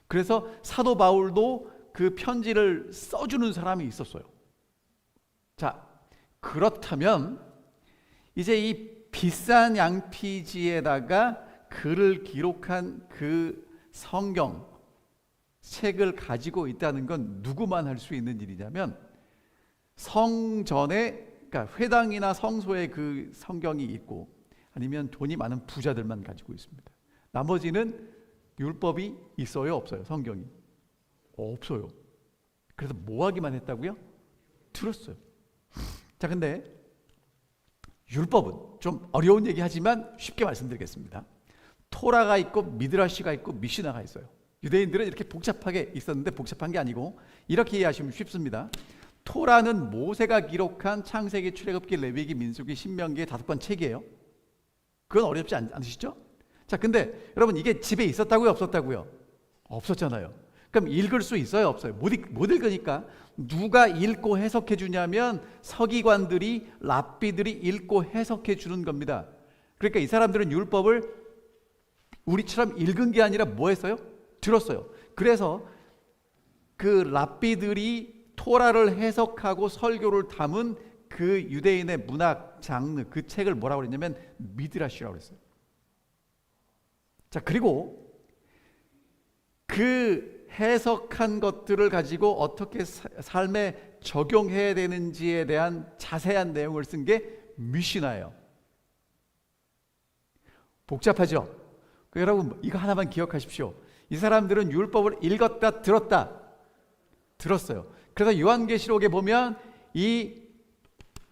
그래서 사도 바울도 그 편지를 써주는 사람이 있었어요. 자, 그렇다면 이제 이 비싼 양피지에다가 글을 기록한 그 성경 책을 가지고 있다는 건 누구만 할 수 있는 일이냐면 성전에, 그러니까 회당이나 성소에 그 성경이 있고 아니면 돈이 많은 부자들만 가지고 있습니다. 나머지는 율법이 있어요, 없어요? 성경이 없어요. 그래서 뭐 하기만 했다고요? 들었어요. 자, 근데 율법은 좀 어려운 얘기 하지만 쉽게 말씀드리겠습니다. 토라가 있고 미드라시가 있고 미시나가 있어요. 유대인들은 이렇게 복잡하게 있었는데 복잡한 게 아니고 이렇게 이해하시면 쉽습니다. 토라는 모세가 기록한 창세기, 출애굽기, 레위기, 민수기, 신명기의 5권 책이에요. 그건 어렵지 않으시죠? 자, 근데 여러분, 이게 집에 있었다고요, 없었다고요? 없었잖아요. 그럼 읽을 수 있어요, 없어요? 못 읽으니까 누가 읽고 해석해 주냐면 서기관들이, 랍비들이 읽고 해석해 주는 겁니다. 그러니까 이 사람들은 율법을 우리처럼 읽은 게 아니라 뭐 했어요? 들었어요. 그래서 그 랍비들이 토라를 해석하고 설교를 담은 그 유대인의 문학 장르, 그 책을 뭐라고 그랬냐면 미드라시라고 그랬어요. 자, 그리고 그 해석한 것들을 가지고 어떻게 삶에 적용해야 되는지에 대한 자세한 내용을 쓴 게 미시나예요. 복잡하죠? 여러분, 이거 하나만 기억하십시오. 이 사람들은 율법을 읽었다, 들었어요. 그래서 요한계시록에 보면 이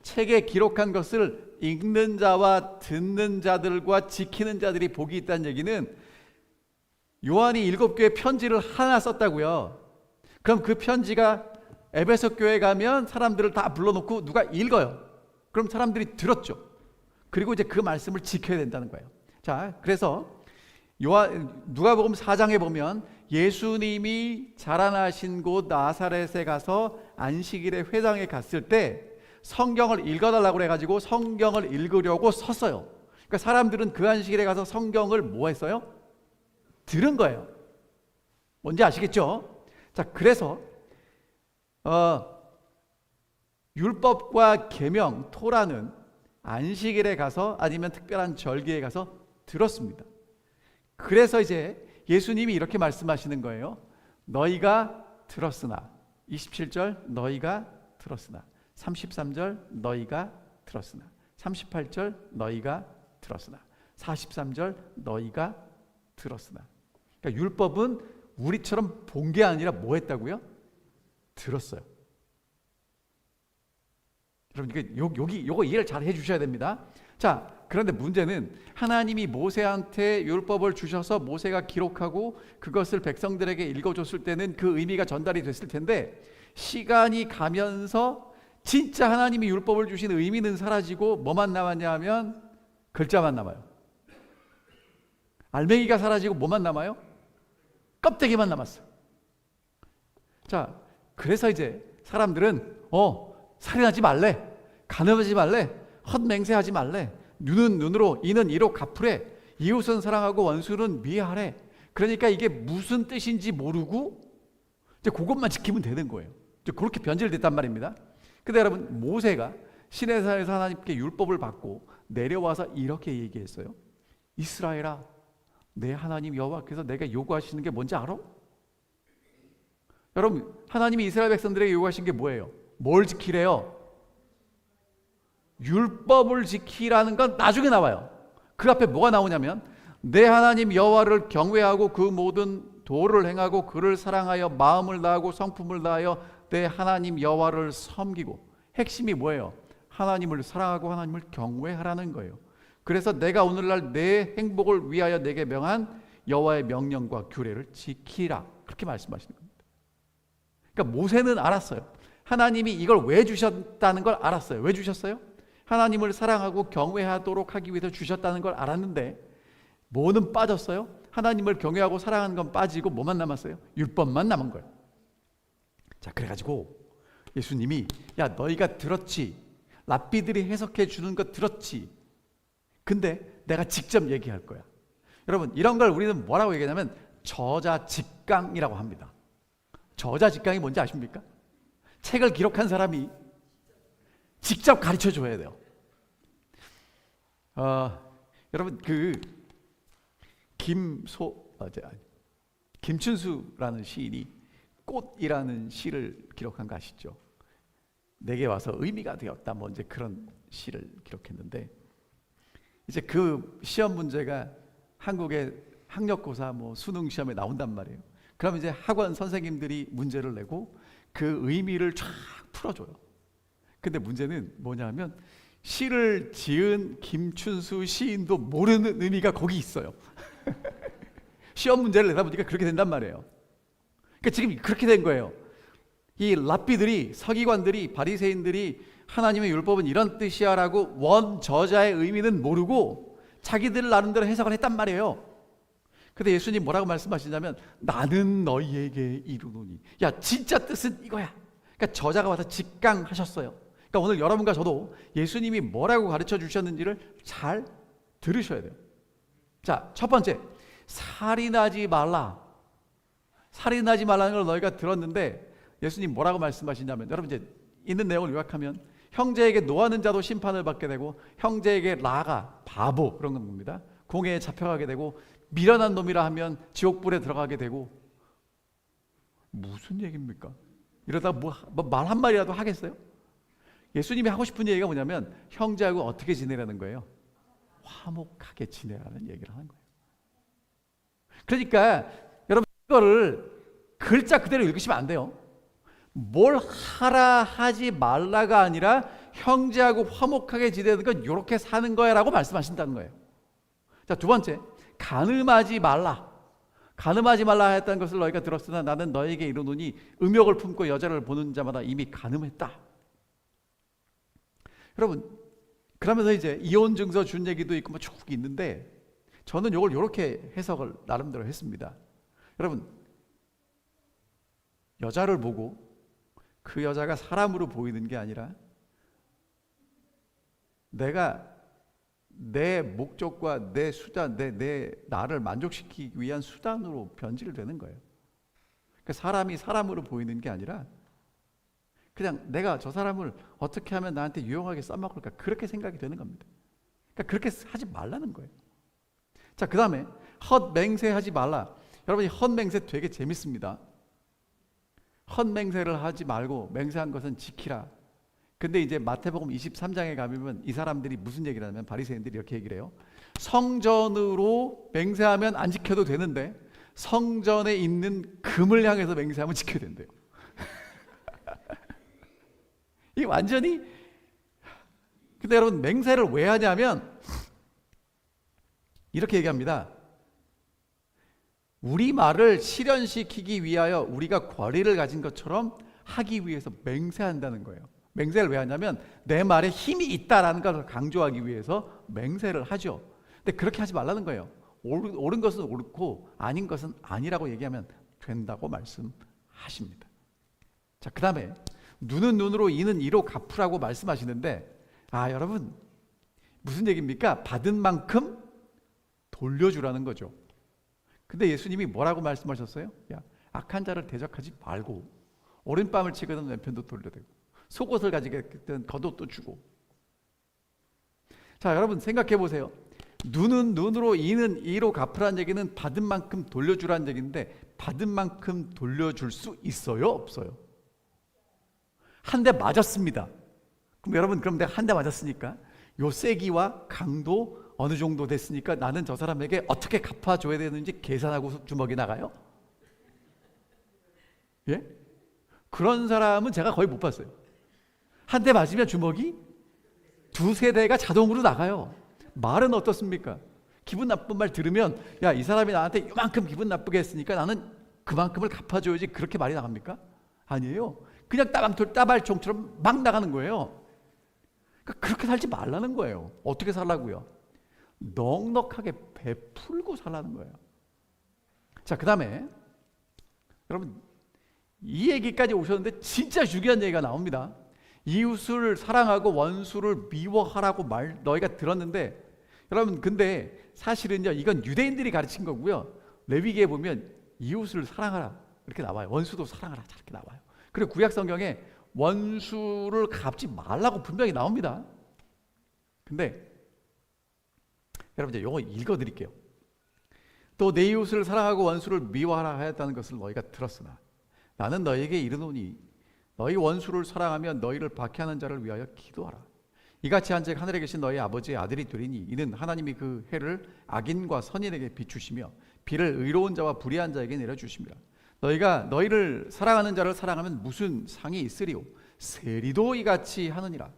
책에 기록한 것을 읽는 자와 듣는 자들과 지키는 자들이 복이 있다는 얘기는 요한이 7교회 편지를 하나 썼다고요. 그럼 그 편지가 에베소 교회 가면 사람들을 다 불러놓고 누가 읽어요. 그럼 사람들이 들었죠. 그리고 이제 그 말씀을 지켜야 된다는 거예요. 자, 그래서 누가복음 4장에 보면 예수님이 자라나신 곳 나사렛에 가서 안식일에 회당에 갔을 때 성경을 읽어달라고 그래가지고 성경을 읽으려고 섰어요. 그러니까 사람들은 그 안식일에 가서 성경을 뭐 했어요? 들은 거예요. 뭔지 아시겠죠? 자, 그래서 율법과 계명, 토라는 안식일에 가서 아니면 특별한 절기에 가서 들었습니다. 그래서 이제 예수님이 이렇게 말씀하시는 거예요. 너희가 들었으나, 27절 너희가 들었으나, 33절 너희가 들었으나, 38절 너희가 들었으나, 43절 너희가 들었으나. 그러니까 율법은 우리처럼 본 게 아니라 뭐 했다고요? 들었어요. 여러분, 요거 이해를 잘 해주셔야 됩니다. 자, 그런데 문제는 하나님이 모세한테 율법을 주셔서 모세가 기록하고 그것을 백성들에게 읽어줬을 때는 그 의미가 전달이 됐을 텐데 시간이 가면서 진짜 하나님이 율법을 주신 의미는 사라지고 뭐만 남았냐 하면 글자만 남아요. 알맹이가 사라지고 뭐만 남아요? 껍데기만 남았어요. 자, 그래서 이제 사람들은 살인하지 말래, 간음하지 말래, 헛맹세하지 말래, 눈은 눈으로, 이는 이로 갚으래, 이웃은 사랑하고 원수는 미워하래. 그러니까 이게 무슨 뜻인지 모르고 이제 그것만 지키면 되는 거예요. 이제 그렇게 변질됐단 말입니다. 근데 여러분, 모세가 시내산에서 하나님께 율법을 받고 내려와서 이렇게 얘기했어요. 이스라엘아, 내 하나님 여호와께서 내가 요구하시는 게 뭔지 알아? 여러분, 하나님이 이스라엘 백성들에게 요구하신 게 뭐예요? 뭘 지키래요? 율법을 지키라는 건 나중에 나와요. 그 앞에 뭐가 나오냐면 내 하나님 여호와를 경외하고 그 모든 도를 행하고 그를 사랑하여 마음을 다하고 성품을 다하여 내 하나님 여호와를 섬기고. 핵심이 뭐예요? 하나님을 사랑하고 하나님을 경외하라는 거예요. 그래서 내가 오늘날 내 행복을 위하여 내게 명한 여호와의 명령과 규례를 지키라. 그렇게 말씀하시는 겁니다. 그러니까 모세는 알았어요. 하나님이 이걸 왜 주셨다는 걸 알았어요. 왜 주셨어요? 하나님을 사랑하고 경외하도록 하기 위해서 주셨다는 걸 알았는데 뭐는 빠졌어요? 하나님을 경외하고 사랑하는 건 빠지고 뭐만 남았어요? 율법만 남은 거예요. 자, 그래가지고 예수님이 야, 너희가 들었지? 랍비들이 해석해 주는 거 들었지? 근데 내가 직접 얘기할 거야. 여러분, 이런 걸 우리는 뭐라고 얘기하냐면 저자직강이라고 합니다. 저자직강이 뭔지 아십니까? 책을 기록한 사람이 직접 가르쳐 줘야 돼요. 여러분, 김춘수라는 시인이 꽃이라는 시를 기록한 거 아시죠? 내게 와서 의미가 되었다, 뭐 이제 그런 시를 기록했는데, 이제 그 시험 문제가 한국의 학력고사 뭐 수능 시험에 나온단 말이에요. 그러면 이제 학원 선생님들이 문제를 내고 그 의미를 쫙 풀어줘요. 근데 문제는 뭐냐면 시를 지은 김춘수 시인도 모르는 의미가 거기 있어요. 시험 문제를 내다 보니까 그렇게 된단 말이에요. 그러니까 지금 그렇게 된 거예요. 이 랍비들이, 서기관들이, 바리새인들이 하나님의 율법은 이런 뜻이야라고 원 저자의 의미는 모르고 자기들 나름대로 해석을 했단 말이에요. 근데 예수님 뭐라고 말씀하시냐면 나는 너희에게 이르노니. 야, 진짜 뜻은 이거야. 그러니까 저자가 와서 직강하셨어요. 그러니까 오늘 여러분과 저도 예수님이 뭐라고 가르쳐 주셨는지를 잘 들으셔야 돼요. 자, 첫 번째, 살인하지 말라. 살인하지 말라는 걸 너희가 들었는데 예수님 뭐라고 말씀하시냐면, 여러분 이제 있는 내용을 요약하면 형제에게 노하는 자도 심판을 받게 되고 형제에게 라가 바보 그런 겁니다. 공회에 잡혀가게 되고 미련한 놈이라 하면 지옥불에 들어가게 되고. 무슨 얘기입니까? 이러다 뭐 말 한마디라도 하겠어요? 예수님이 하고 싶은 얘기가 뭐냐면 형제하고 어떻게 지내라는 거예요? 화목하게 지내라는 얘기를 하는 거예요. 그러니까 여러분 이거를 글자 그대로 읽으시면 안 돼요. 뭘 하라 하지 말라가 아니라 형제하고 화목하게 지내는 건 이렇게 사는 거야 라고 말씀하신다는 거예요. 자, 두 번째, 간음하지 말라. 간음하지 말라 했다는 것을 너희가 들었으나 나는 너에게 이르노니 음욕을 품고 여자를 보는 자마다 이미 간음했다. 여러분, 그러면서 이제 이혼 증서 준 얘기도 있고 뭐 쭉 있는데 저는 이걸 이렇게 해석을 나름대로 했습니다. 여러분, 여자를 보고 그 여자가 사람으로 보이는 게 아니라 내가 내 목적과 내 수단, 내 나를 만족시키기 위한 수단으로 변질되는 거예요. 그러니까 사람이 사람으로 보이는 게 아니라 그냥 내가 저 사람을 어떻게 하면 나한테 유용하게 써먹을까, 그렇게 생각이 되는 겁니다. 그러니까 그렇게 하지 말라는 거예요. 자, 그 다음에 헛맹세하지 말라. 여러분, 이 헛맹세 되게 재밌습니다. 헛맹세를 하지 말고 맹세한 것은 지키라. 근데 이제 마태복음 23장에 가면 이 사람들이 무슨 얘기를 하냐면 바리새인들이 이렇게 얘기를 해요. 성전으로 맹세하면 안 지켜도 되는데 성전에 있는 금을 향해서 맹세하면 지켜야 된대요. 이게 완전히. 근데 여러분, 맹세를 왜 하냐면 이렇게 얘기합니다. 우리 말을 실현시키기 위하여 우리가 권리를 가진 것처럼 하기 위해서 맹세한다는 거예요. 맹세를 왜 하냐면 내 말에 힘이 있다라는 것을 강조하기 위해서 맹세를 하죠. 근데 그렇게 하지 말라는 거예요. 옳은 것은 옳고 아닌 것은 아니라고 얘기하면 된다고 말씀하십니다. 자, 그 다음에 눈은 눈으로 이는 이로 갚으라고 말씀하시는데, 여러분 무슨 얘기입니까? 받은 만큼 돌려주라는 거죠. 근데 예수님이 뭐라고 말씀하셨어요? 야, 악한 자를 대적하지 말고 오른뺨을 치거든 왼편도 돌려대고 속옷을 가지겠든 겉옷도 주고. 자, 여러분 생각해 보세요. 눈은 눈으로 이는 이로 갚으라는 얘기는 받은 만큼 돌려주라는 얘기인데 받은 만큼 돌려줄 수 있어요? 없어요? 한 대 맞았습니다. 그럼 여러분, 그럼 내가 한 대 맞았으니까 요 세기와 강도 어느 정도 됐으니까 나는 저 사람에게 어떻게 갚아줘야 되는지 계산하고 주먹이 나가요? 예? 그런 사람은 제가 거의 못 봤어요. 한 대 맞으면 주먹이 두세 대가 자동으로 나가요. 말은 어떻습니까? 기분 나쁜 말 들으면 야, 이 사람이 나한테 이만큼 기분 나쁘게 했으니까 나는 그만큼을 갚아줘야지, 그렇게 말이 나갑니까? 아니에요. 그냥 따발총처럼 막 나가는 거예요. 그러니까 그렇게 살지 말라는 거예요. 어떻게 살라고요? 넉넉하게 베풀고 살라는 거예요. 자, 그 다음에 여러분, 이 얘기까지 오셨는데 진짜 중요한 얘기가 나옵니다. 이웃을 사랑하고 원수를 미워하라고 너희가 들었는데, 여러분 근데 사실은요, 이건 유대인들이 가르친 거고요. 레위기에 보면 이웃을 사랑하라 이렇게 나와요. 원수도 사랑하라 이렇게 나와요. 그리고 구약 성경에 원수를 갚지 말라고 분명히 나옵니다. 근데 여러분, 이제 이거 읽어드릴게요. 또 내 이웃을 사랑하고 원수를 미워하라 하였다는 것을 너희가 들었으나 나는 너희에게 이르노니 너희 원수를 사랑하며 너희를 박해하는 자를 위하여 기도하라. 이같이 한즉 하늘에 계신 너희 아버지의 아들이 되리니 이는 하나님이 그 해를 악인과 선인에게 비추시며 비를 의로운 자와 불의한 자에게 내려주십니다. 너희가 너희를 사랑하는 자를 사랑하면 무슨 상이 있으리요? 세리도 이같이 하느니라.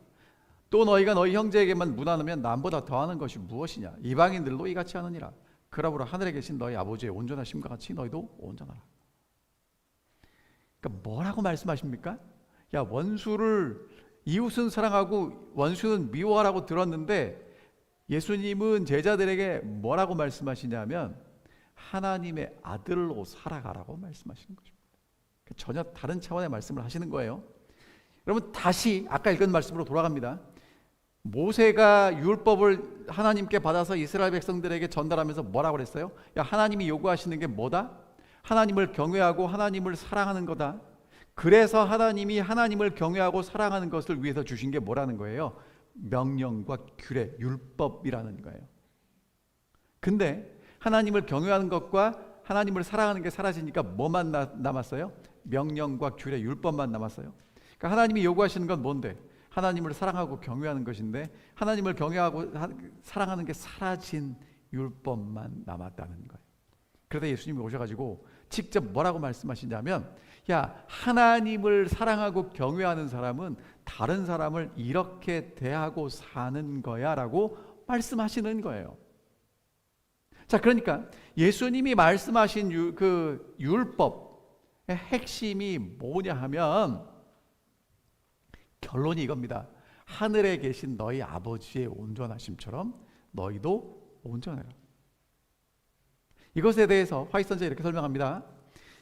또 너희가 너희 형제에게만 무난하면 남보다 더하는 것이 무엇이냐? 이방인들도 이같이 하느니라. 그러므로 하늘에 계신 너희 아버지의 온전하심과 같이 너희도 온전하라. 그러니까 뭐라고 말씀하십니까? 야, 이웃은 사랑하고 원수는 미워하라고 들었는데 예수님은 제자들에게 뭐라고 말씀하시냐면 하나님의 아들로 살아가라고 말씀하시는 것입니다. 전혀 다른 차원의 말씀을 하시는 거예요. 여러분, 다시 아까 읽은 말씀으로 돌아갑니다. 모세가 율법을 하나님께 받아서 이스라엘 백성들에게 전달하면서 뭐라고 그랬어요? 야, 하나님이 요구하시는 게 뭐다? 하나님을 경외하고 하나님을 사랑하는 거다. 그래서 하나님이 하나님을 경외하고 사랑하는 것을 위해서 주신 게 뭐라는 거예요? 명령과 규례, 율법이라는 거예요. 근데 하나님을 경외하는 것과 하나님을 사랑하는 게 사라지니까 뭐만 남았어요? 명령과 규례, 율법만 남았어요. 그러니까 하나님이 요구하시는 건 뭔데? 하나님을 사랑하고 경외하는 것인데 하나님을 경외하고 사랑하는 게 사라진 율법만 남았다는 거예요. 그러다 예수님이 오셔가지고 직접 뭐라고 말씀하시냐면, 야, 하나님을 사랑하고 경외하는 사람은 다른 사람을 이렇게 대하고 사는 거야 라고 말씀하시는 거예요. 자, 그러니까 예수님이 말씀하신 그 율법의 핵심이 뭐냐 하면 결론이 이겁니다. 하늘에 계신 너희 아버지의 온전하심처럼 너희도 온전해라. 이것에 대해서 화이트선지자 이렇게 설명합니다.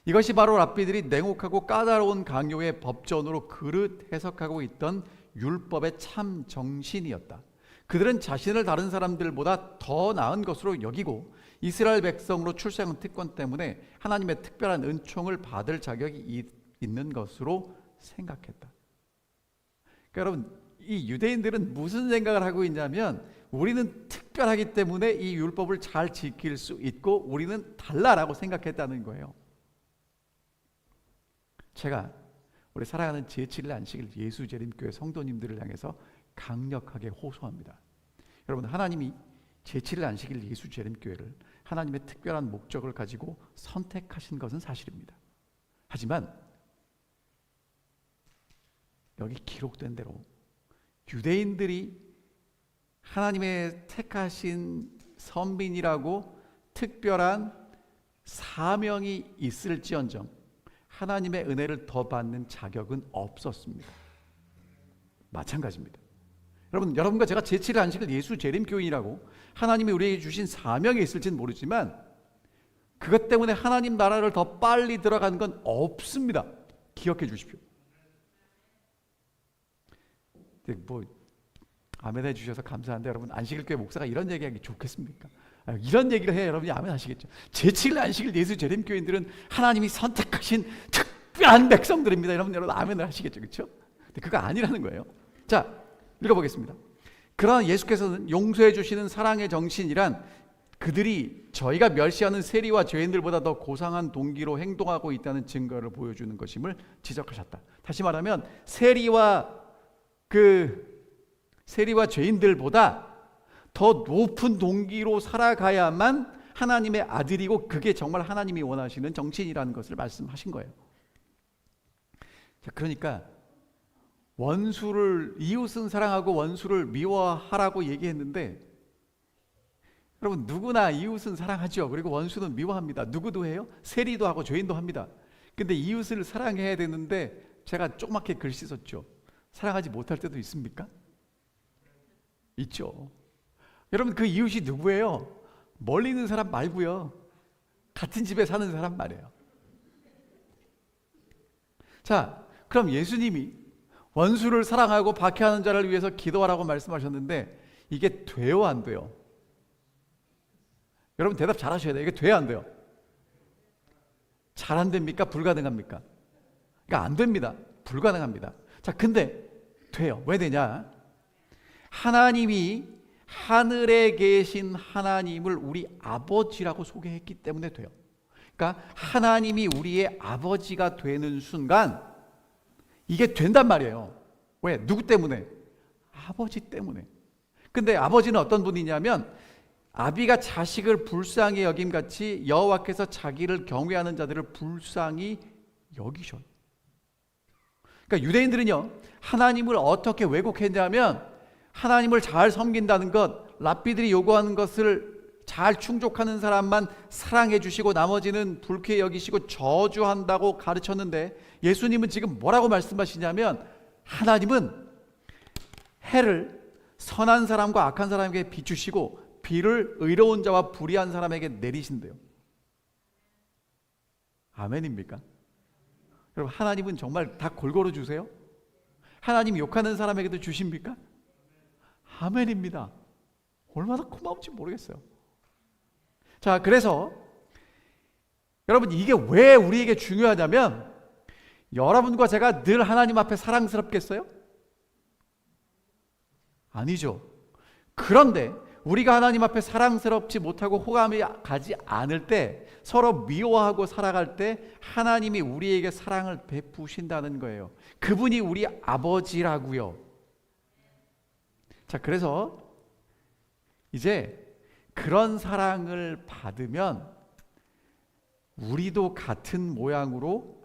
이것이 바로 랍비들이 냉혹하고 까다로운 강요의 법전으로 그릇 해석하고 있던 율법의 참 정신이었다. 그들은 자신을 다른 사람들보다 더 나은 것으로 여기고 이스라엘 백성으로 출생한 특권 때문에 하나님의 특별한 은총을 받을 자격이 있는 것으로 생각했다. 그러니까 여러분, 이 유대인들은 무슨 생각을 하고 있냐면 우리는 특별하기 때문에 이 율법을 잘 지킬 수 있고 우리는 달라라고 생각했다는 거예요. 제가 우리 사랑하는 제7일 안식일 예수재림교회 성도님들을 향해서 강력하게 호소합니다. 여러분, 하나님이 제7일 안식일 예수재림교회를 하나님의 특별한 목적을 가지고 선택하신 것은 사실입니다. 하지만 여기 기록된 대로 유대인들이 하나님의 택하신 선민이라고 특별한 사명이 있을지언정 하나님의 은혜를 더 받는 자격은 없었습니다. 마찬가지입니다. 여러분과 제가 제7일 안식일 예수 재림교인이라고 하나님이 우리에게 주신 사명이 있을지는 모르지만 그것 때문에 하나님 나라를 더 빨리 들어가는 건 없습니다. 기억해 주십시오. 뭐 아멘 해주셔서 감사한데 여러분, 안식일교회 목사가 이런 얘기하기 좋겠습니까? 이런 얘기를 해야 여러분이 아멘 하시겠죠. 제7일 안식일 예수 재림교인들은 하나님이 선택하신 특별한 백성들입니다. 여러분 아멘을 하시겠죠, 그렇죠? 근데 그거 아니라는 거예요. 자, 읽어보겠습니다. 그러나 예수께서는 용서해 주시는 사랑의 정신이란 그들이 저희가 멸시하는 세리와 죄인들보다 더 고상한 동기로 행동하고 있다는 증거를 보여주는 것임을 지적하셨다. 다시 말하면 세리와 죄인들보다 더 높은 동기로 살아가야만 하나님의 아들이고 그게 정말 하나님이 원하시는 정신이라는 것을 말씀하신 거예요. 자, 그러니까 이웃은 사랑하고 원수를 미워하라고 얘기했는데 여러분 누구나 이웃은 사랑하죠. 그리고 원수는 미워합니다. 누구도 해요? 세리도 하고 죄인도 합니다. 근데 이웃을 사랑해야 되는데 제가 조그맣게 글씨 썼죠. 사랑하지 못할 때도 있습니까? 있죠. 여러분 그 이웃이 누구예요? 멀리 있는 사람 말고요. 같은 집에 사는 사람 말이에요. 자, 그럼 예수님이 원수를 사랑하고 박해하는 자를 위해서 기도하라고 말씀하셨는데 이게 돼요, 안 돼요? 여러분 대답 잘 하셔야 돼요. 이게 돼요, 안 돼요? 잘 안 됩니까? 불가능합니까? 그러니까 안 됩니다. 불가능합니다. 자, 근데 돼요. 왜 되냐? 하나님이 하늘에 계신 하나님을 우리 아버지라고 소개했기 때문에 돼요. 그러니까 하나님이 우리의 아버지가 되는 순간 이게 된단 말이에요. 왜? 누구 때문에? 아버지 때문에. 근데 아버지는 어떤 분이냐면 아비가 자식을 불쌍히 여김같이 여호와께서 자기를 경외하는 자들을 불쌍히 여기셔요. 그러니까 유대인들은요, 하나님을 어떻게 왜곡했냐면 하나님을 잘 섬긴다는 것, 랍비들이 요구하는 것을 잘 충족하는 사람만 사랑해 주시고 나머지는 불쾌히 여기시고 저주한다고 가르쳤는데 예수님은 지금 뭐라고 말씀하시냐면 하나님은 해를 선한 사람과 악한 사람에게 비추시고 비를 의로운 자와 불의한 사람에게 내리신대요. 아멘입니까? 여러분 하나님은 정말 다 골고루 주세요? 하나님 욕하는 사람에게도 주십니까? 아멘입니다. 얼마나 고마운지 모르겠어요. 자, 그래서 여러분 이게 왜 우리에게 중요하냐면 여러분과 제가 늘 하나님 앞에 사랑스럽겠어요? 아니죠. 그런데 우리가 하나님 앞에 사랑스럽지 못하고 호감이 가지 않을 때 서로 미워하고 살아갈 때 하나님이 우리에게 사랑을 베푸신다는 거예요. 그분이 우리 아버지라고요. 자, 그래서 이제 그런 사랑을 받으면 우리도 같은 모양으로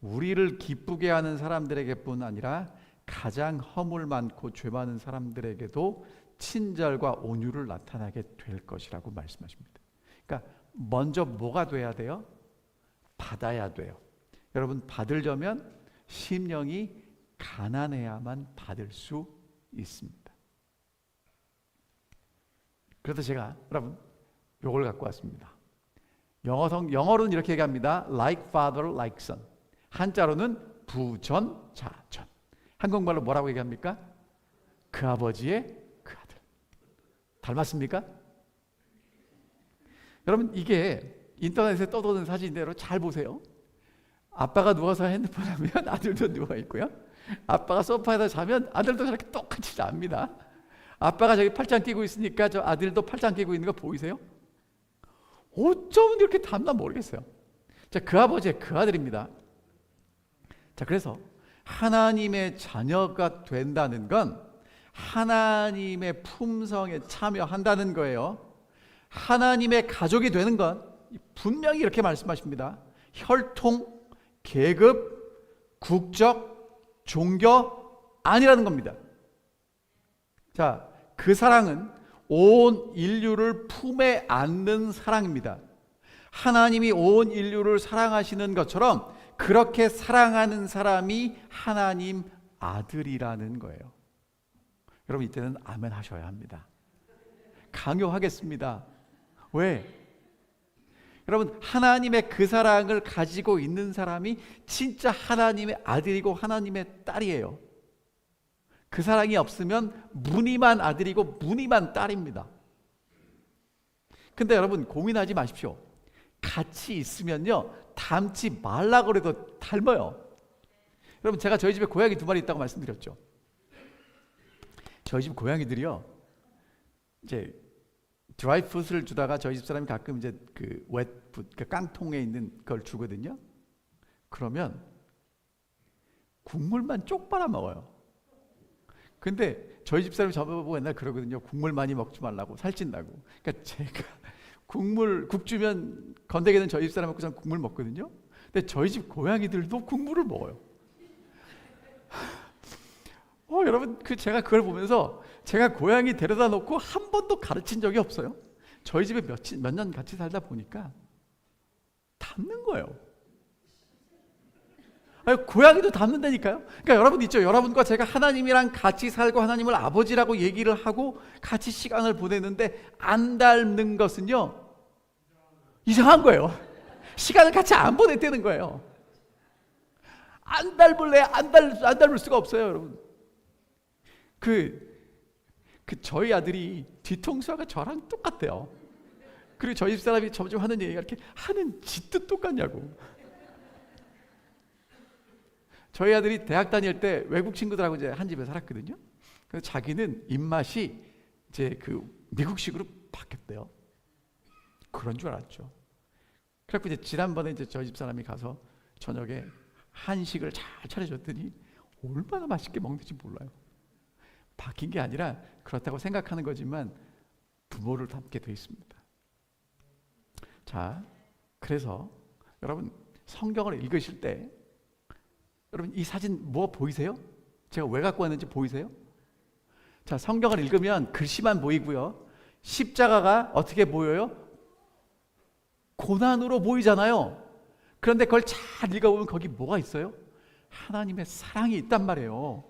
우리를 기쁘게 하는 사람들에게뿐 아니라 가장 허물 많고 죄 많은 사람들에게도 친절과 온유를 나타나게 될 것이라고 말씀하십니다. 그러니까 먼저 뭐가 돼야 돼요? 받아야 돼요. 여러분 받으려면 심령이 가난해야만 받을 수 있습니다. 그래서 제가 여러분 요걸 갖고 왔습니다. 영어로는 이렇게 얘기합니다. Like father, like son. 한자로는 부전자전. 한국말로 뭐라고 얘기합니까? 그 아버지의 그 아들. 닮았습니까? 여러분 이게 인터넷에 떠도는 사진대로 잘 보세요. 아빠가 누워서 핸드폰 하면 아들도 누워 있고요. 아빠가 소파에서 자면 아들도 저렇게 똑같이 잡니다. 아빠가 저기 팔짱 끼고 있으니까 저 아들도 팔짱 끼고 있는 거 보이세요? 어쩌면 이렇게 닮나 모르겠어요. 자, 그 아버지의 그 아들입니다. 자, 그래서 하나님의 자녀가 된다는 건 하나님의 품성에 참여한다는 거예요. 하나님의 가족이 되는 건 분명히 이렇게 말씀하십니다. 혈통, 계급, 국적, 종교 아니라는 겁니다. 자, 그 사랑은 온 인류를 품에 안는 사랑입니다. 하나님이 온 인류를 사랑하시는 것처럼 그렇게 사랑하는 사람이 하나님 아들이라는 거예요. 여러분 이때는 아멘 하셔야 합니다. 강요하겠습니다. 왜? 여러분 하나님의 그 사랑을 가지고 있는 사람이 진짜 하나님의 아들이고 하나님의 딸이에요. 그 사랑이 없으면 무늬만 아들이고 무늬만 딸입니다. 근데 여러분 고민하지 마십시오. 같이 있으면요 닮지 말라고 그래도 닮아요. 여러분 제가 저희 집에 고양이 2마리 있다고 말씀드렸죠. 저희 집 고양이들이요 이제 드라이풋을 주다가 저희 집 사람이 가끔 이제 그 웻풋 그 깡통에 있는 걸 주거든요. 그러면 국물만 쪽 빨아 먹어요. 근데 저희 집 사람이 저보고 옛날 그러거든요. 국물 많이 먹지 말라고 살찐다고. 그러니까 제가 국 주면 건더기는 저희 집 사람 먹고 저는 국물 먹거든요. 근데 저희 집 고양이들도 국물을 먹어요. 여러분 제가 그걸 보면서 제가 고양이 데려다 놓고 한 번도 가르친 적이 없어요. 저희 집에 몇 년 같이 살다 보니까 닮는 거예요. 아니, 고양이도 닮는다니까요. 그러니까 여러분 있죠. 여러분과 제가 하나님이랑 같이 살고 하나님을 아버지라고 얘기를 하고 같이 시간을 보내는데 안 닮는 것은요, 이상한 거예요. 시간을 같이 안 보냈다는 거예요. 안 닮을래? 안 닮을 수가 없어요, 여러분. 저희 아들이 뒤통수가 저랑 똑같대요. 그리고 저희 집사람이 점점 하는 얘기가 이렇게 하는 짓도 똑같냐고. 저희 아들이 대학 다닐 때 외국 친구들하고 이제 한 집에 살았거든요. 그래서 자기는 입맛이 이제 미국식으로 바뀌었대요. 그런 줄 알았죠. 그래서 이제 지난번에 이제 저희 집사람이 가서 저녁에 한식을 잘 차려줬더니 얼마나 맛있게 먹는지 몰라요. 바뀐 게 아니라 그렇다고 생각하는 거지만 부모를 닮게 돼 있습니다. 자, 그래서 여러분 성경을 읽으실 때 여러분 이 사진 뭐 보이세요? 제가 왜 갖고 왔는지 보이세요? 자, 성경을 읽으면 글씨만 보이고요. 십자가가 어떻게 보여요? 고난으로 보이잖아요. 그런데 그걸 잘 읽어보면 거기 뭐가 있어요? 하나님의 사랑이 있단 말이에요.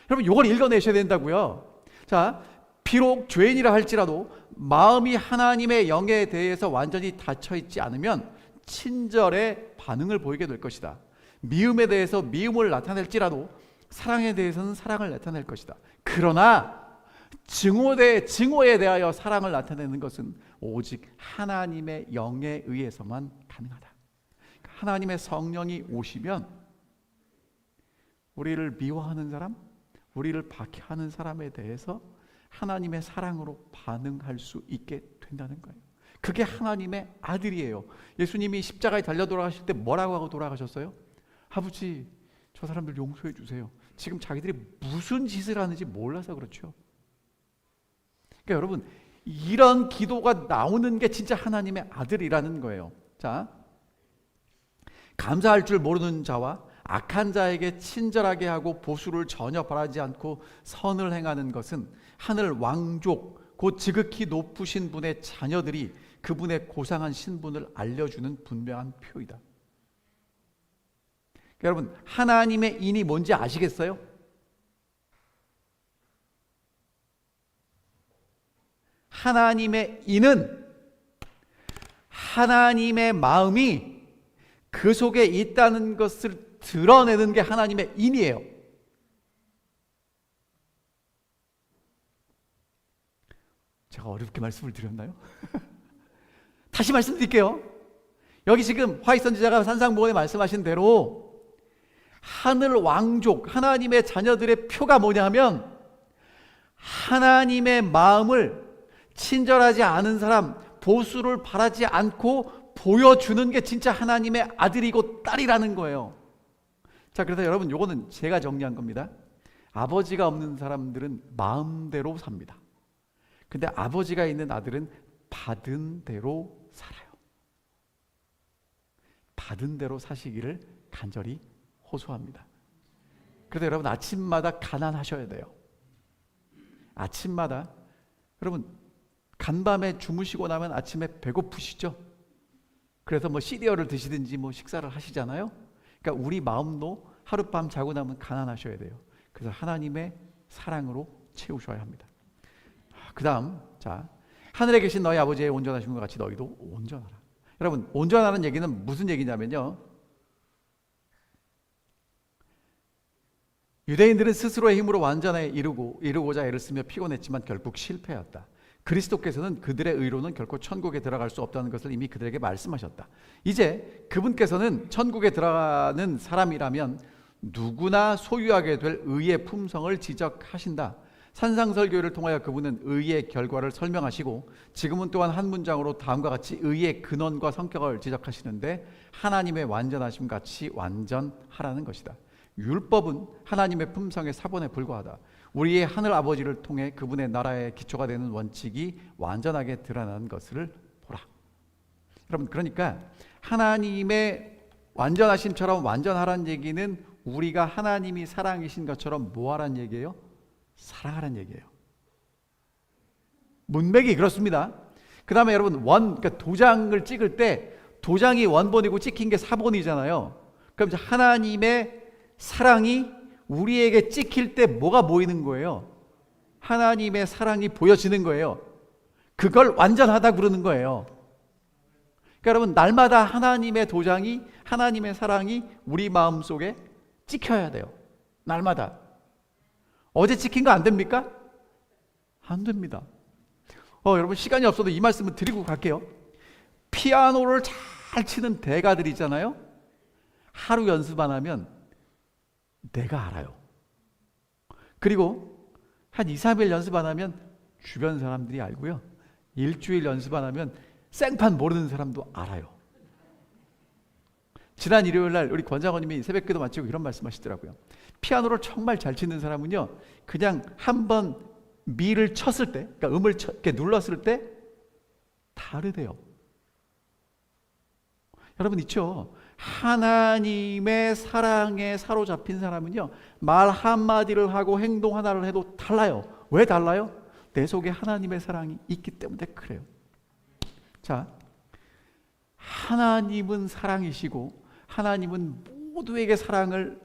여러분 이걸 읽어내셔야 된다고요. 자, 비록 죄인이라 할지라도 마음이 하나님의 영에 대해서 완전히 닫혀있지 않으면 친절의 반응을 보이게 될 것이다. 미움에 대해서 미움을 나타낼지라도 사랑에 대해서는 사랑을 나타낼 것이다. 그러나 증오에 대하여 사랑을 나타내는 것은 오직 하나님의 영에 의해서만 가능하다. 하나님의 성령이 오시면 우리를 미워하는 사람, 우리를 박해하는 사람에 대해서 하나님의 사랑으로 반응할 수 있게 된다는 거예요. 그게 하나님의 아들이에요. 예수님이 십자가에 달려 돌아가실 때 뭐라고 하고 돌아가셨어요? 아버지, 저 사람들 용서해 주세요. 지금 자기들이 무슨 짓을 하는지 몰라서 그렇죠. 그러니까 여러분, 이런 기도가 나오는 게 진짜 하나님의 아들이라는 거예요. 자, 감사할 줄 모르는 자와 악한 자에게 친절하게 하고 보수를 전혀 바라지 않고 선을 행하는 것은 하늘 왕족, 곧 지극히 높으신 분의 자녀들이 그분의 고상한 신분을 알려주는 분명한 표이다. 여러분, 하나님의 인이 뭔지 아시겠어요? 하나님의 인은 하나님의 마음이 그 속에 있다는 것을 드러내는 게 하나님의 인이에요. 제가 어렵게 말씀을 드렸나요? 다시 말씀드릴게요. 여기 지금 화이트 선지자가 산상보건에 말씀하신 대로 하늘 왕족, 하나님의 자녀들의 표가 뭐냐 하면 하나님의 마음을 친절하지 않은 사람, 보수를 바라지 않고 보여주는 게 진짜 하나님의 아들이고 딸이라는 거예요. 자, 그래서 여러분 요거는 제가 정리한 겁니다. 아버지가 없는 사람들은 마음대로 삽니다. 근데 아버지가 있는 아들은 받은 대로 살아요. 받은 대로 사시기를 간절히 호소합니다. 그래서 여러분 아침마다 가난하셔야 돼요. 아침마다 여러분 간밤에 주무시고 나면 아침에 배고프시죠? 그래서 뭐 시리얼을 드시든지 뭐 식사를 하시잖아요. 그러니까 우리 마음도 하룻밤 자고 나면 가난하셔야 돼요. 그래서 하나님의 사랑으로 채우셔야 합니다. 그 다음, 자, 하늘에 계신 너희 아버지의 온전하신 것 같이 너희도 온전하라. 여러분, 온전하는 얘기는 무슨 얘기냐면요, 유대인들은 스스로의 힘으로 완전에 이루고자 애를 쓰며 피곤했지만 결국 실패했다. 그리스도께서는 그들의 의로는 결코 천국에 들어갈 수 없다는 것을 이미 그들에게 말씀하셨다. 이제 그분께서는 천국에 들어가는 사람이라면 누구나 소유하게 될 의의 품성을 지적하신다. 산상설교를 통하여 그분은 의의 결과를 설명하시고 지금은 또한 한 문장으로 다음과 같이 의의 근원과 성격을 지적하시는데 하나님의 완전하심 같이 완전하라는 것이다. 율법은 하나님의 품성의 사본에 불과하다. 우리의 하늘 아버지를 통해 그분의 나라의 기초가 되는 원칙이 완전하게 드러나는 것을 보라. 여러분, 그러니까 하나님의 완전하심처럼 완전하라는 얘기는 우리가 하나님이 사랑이신 것처럼 뭐하라는 얘기예요? 사랑하라는 얘기예요. 문맥이 그렇습니다. 그 다음에 여러분 그러니까 도장을 찍을 때 도장이 원본이고 찍힌 게 사본이잖아요. 그럼 이제 하나님의 사랑이 우리에게 찍힐 때 뭐가 보이는 거예요? 하나님의 사랑이 보여지는 거예요. 그걸 완전하다 그러는 거예요. 그러니까 여러분 날마다 하나님의 도장이, 하나님의 사랑이 우리 마음속에 찍혀야 돼요. 날마다. 어제 찍힌 거 안 됩니까? 안 됩니다. 여러분 시간이 없어도 이 말씀을 드리고 갈게요. 피아노를 잘 치는 대가들 있잖아요. 하루 연습 안 하면 내가 알아요. 그리고 한 2, 3일 연습 안 하면 주변 사람들이 알고요. 일주일 연습 안 하면 생판 모르는 사람도 알아요. 지난 일요일 날 우리 권장원님이 새벽기도 마치고 이런 말씀하시더라고요. 피아노를 정말 잘 치는 사람은요, 그냥 한번 미를 쳤을 때, 그러니까 음을 이렇게 눌렀을 때 다르대요. 여러분 있죠? 하나님의 사랑에 사로잡힌 사람은요, 말 한마디를 하고 행동 하나를 해도 달라요. 왜 달라요? 내 속에 하나님의 사랑이 있기 때문에 그래요. 자, 하나님은 사랑이시고 하나님은 모두에게 사랑을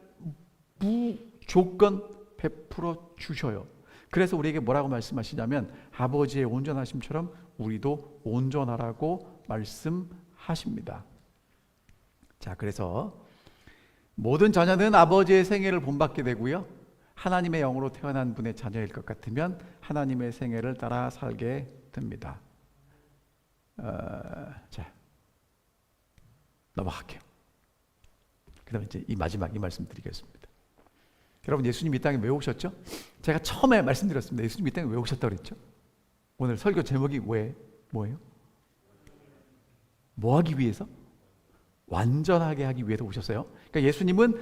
무조건 베풀어 주셔요. 그래서 우리에게 뭐라고 말씀하시냐면 아버지의 온전하심처럼 우리도 온전하라고 말씀하십니다. 자, 그래서 모든 자녀는 아버지의 생애를 본받게 되고요, 하나님의 영으로 태어난 분의 자녀일 것 같으면 하나님의 생애를 따라 살게 됩니다. 자, 넘어갈게요. 그 다음에 이제 이 마지막 이 말씀 드리겠습니다. 여러분 예수님 이 땅에 왜 오셨죠? 제가 처음에 말씀드렸습니다. 예수님 이 땅에 왜 오셨다고 그랬죠? 오늘 설교 제목이 뭐예요? 뭐 하기 위해서? 완전하게 하기 위해서 오셨어요. 그러니까 예수님은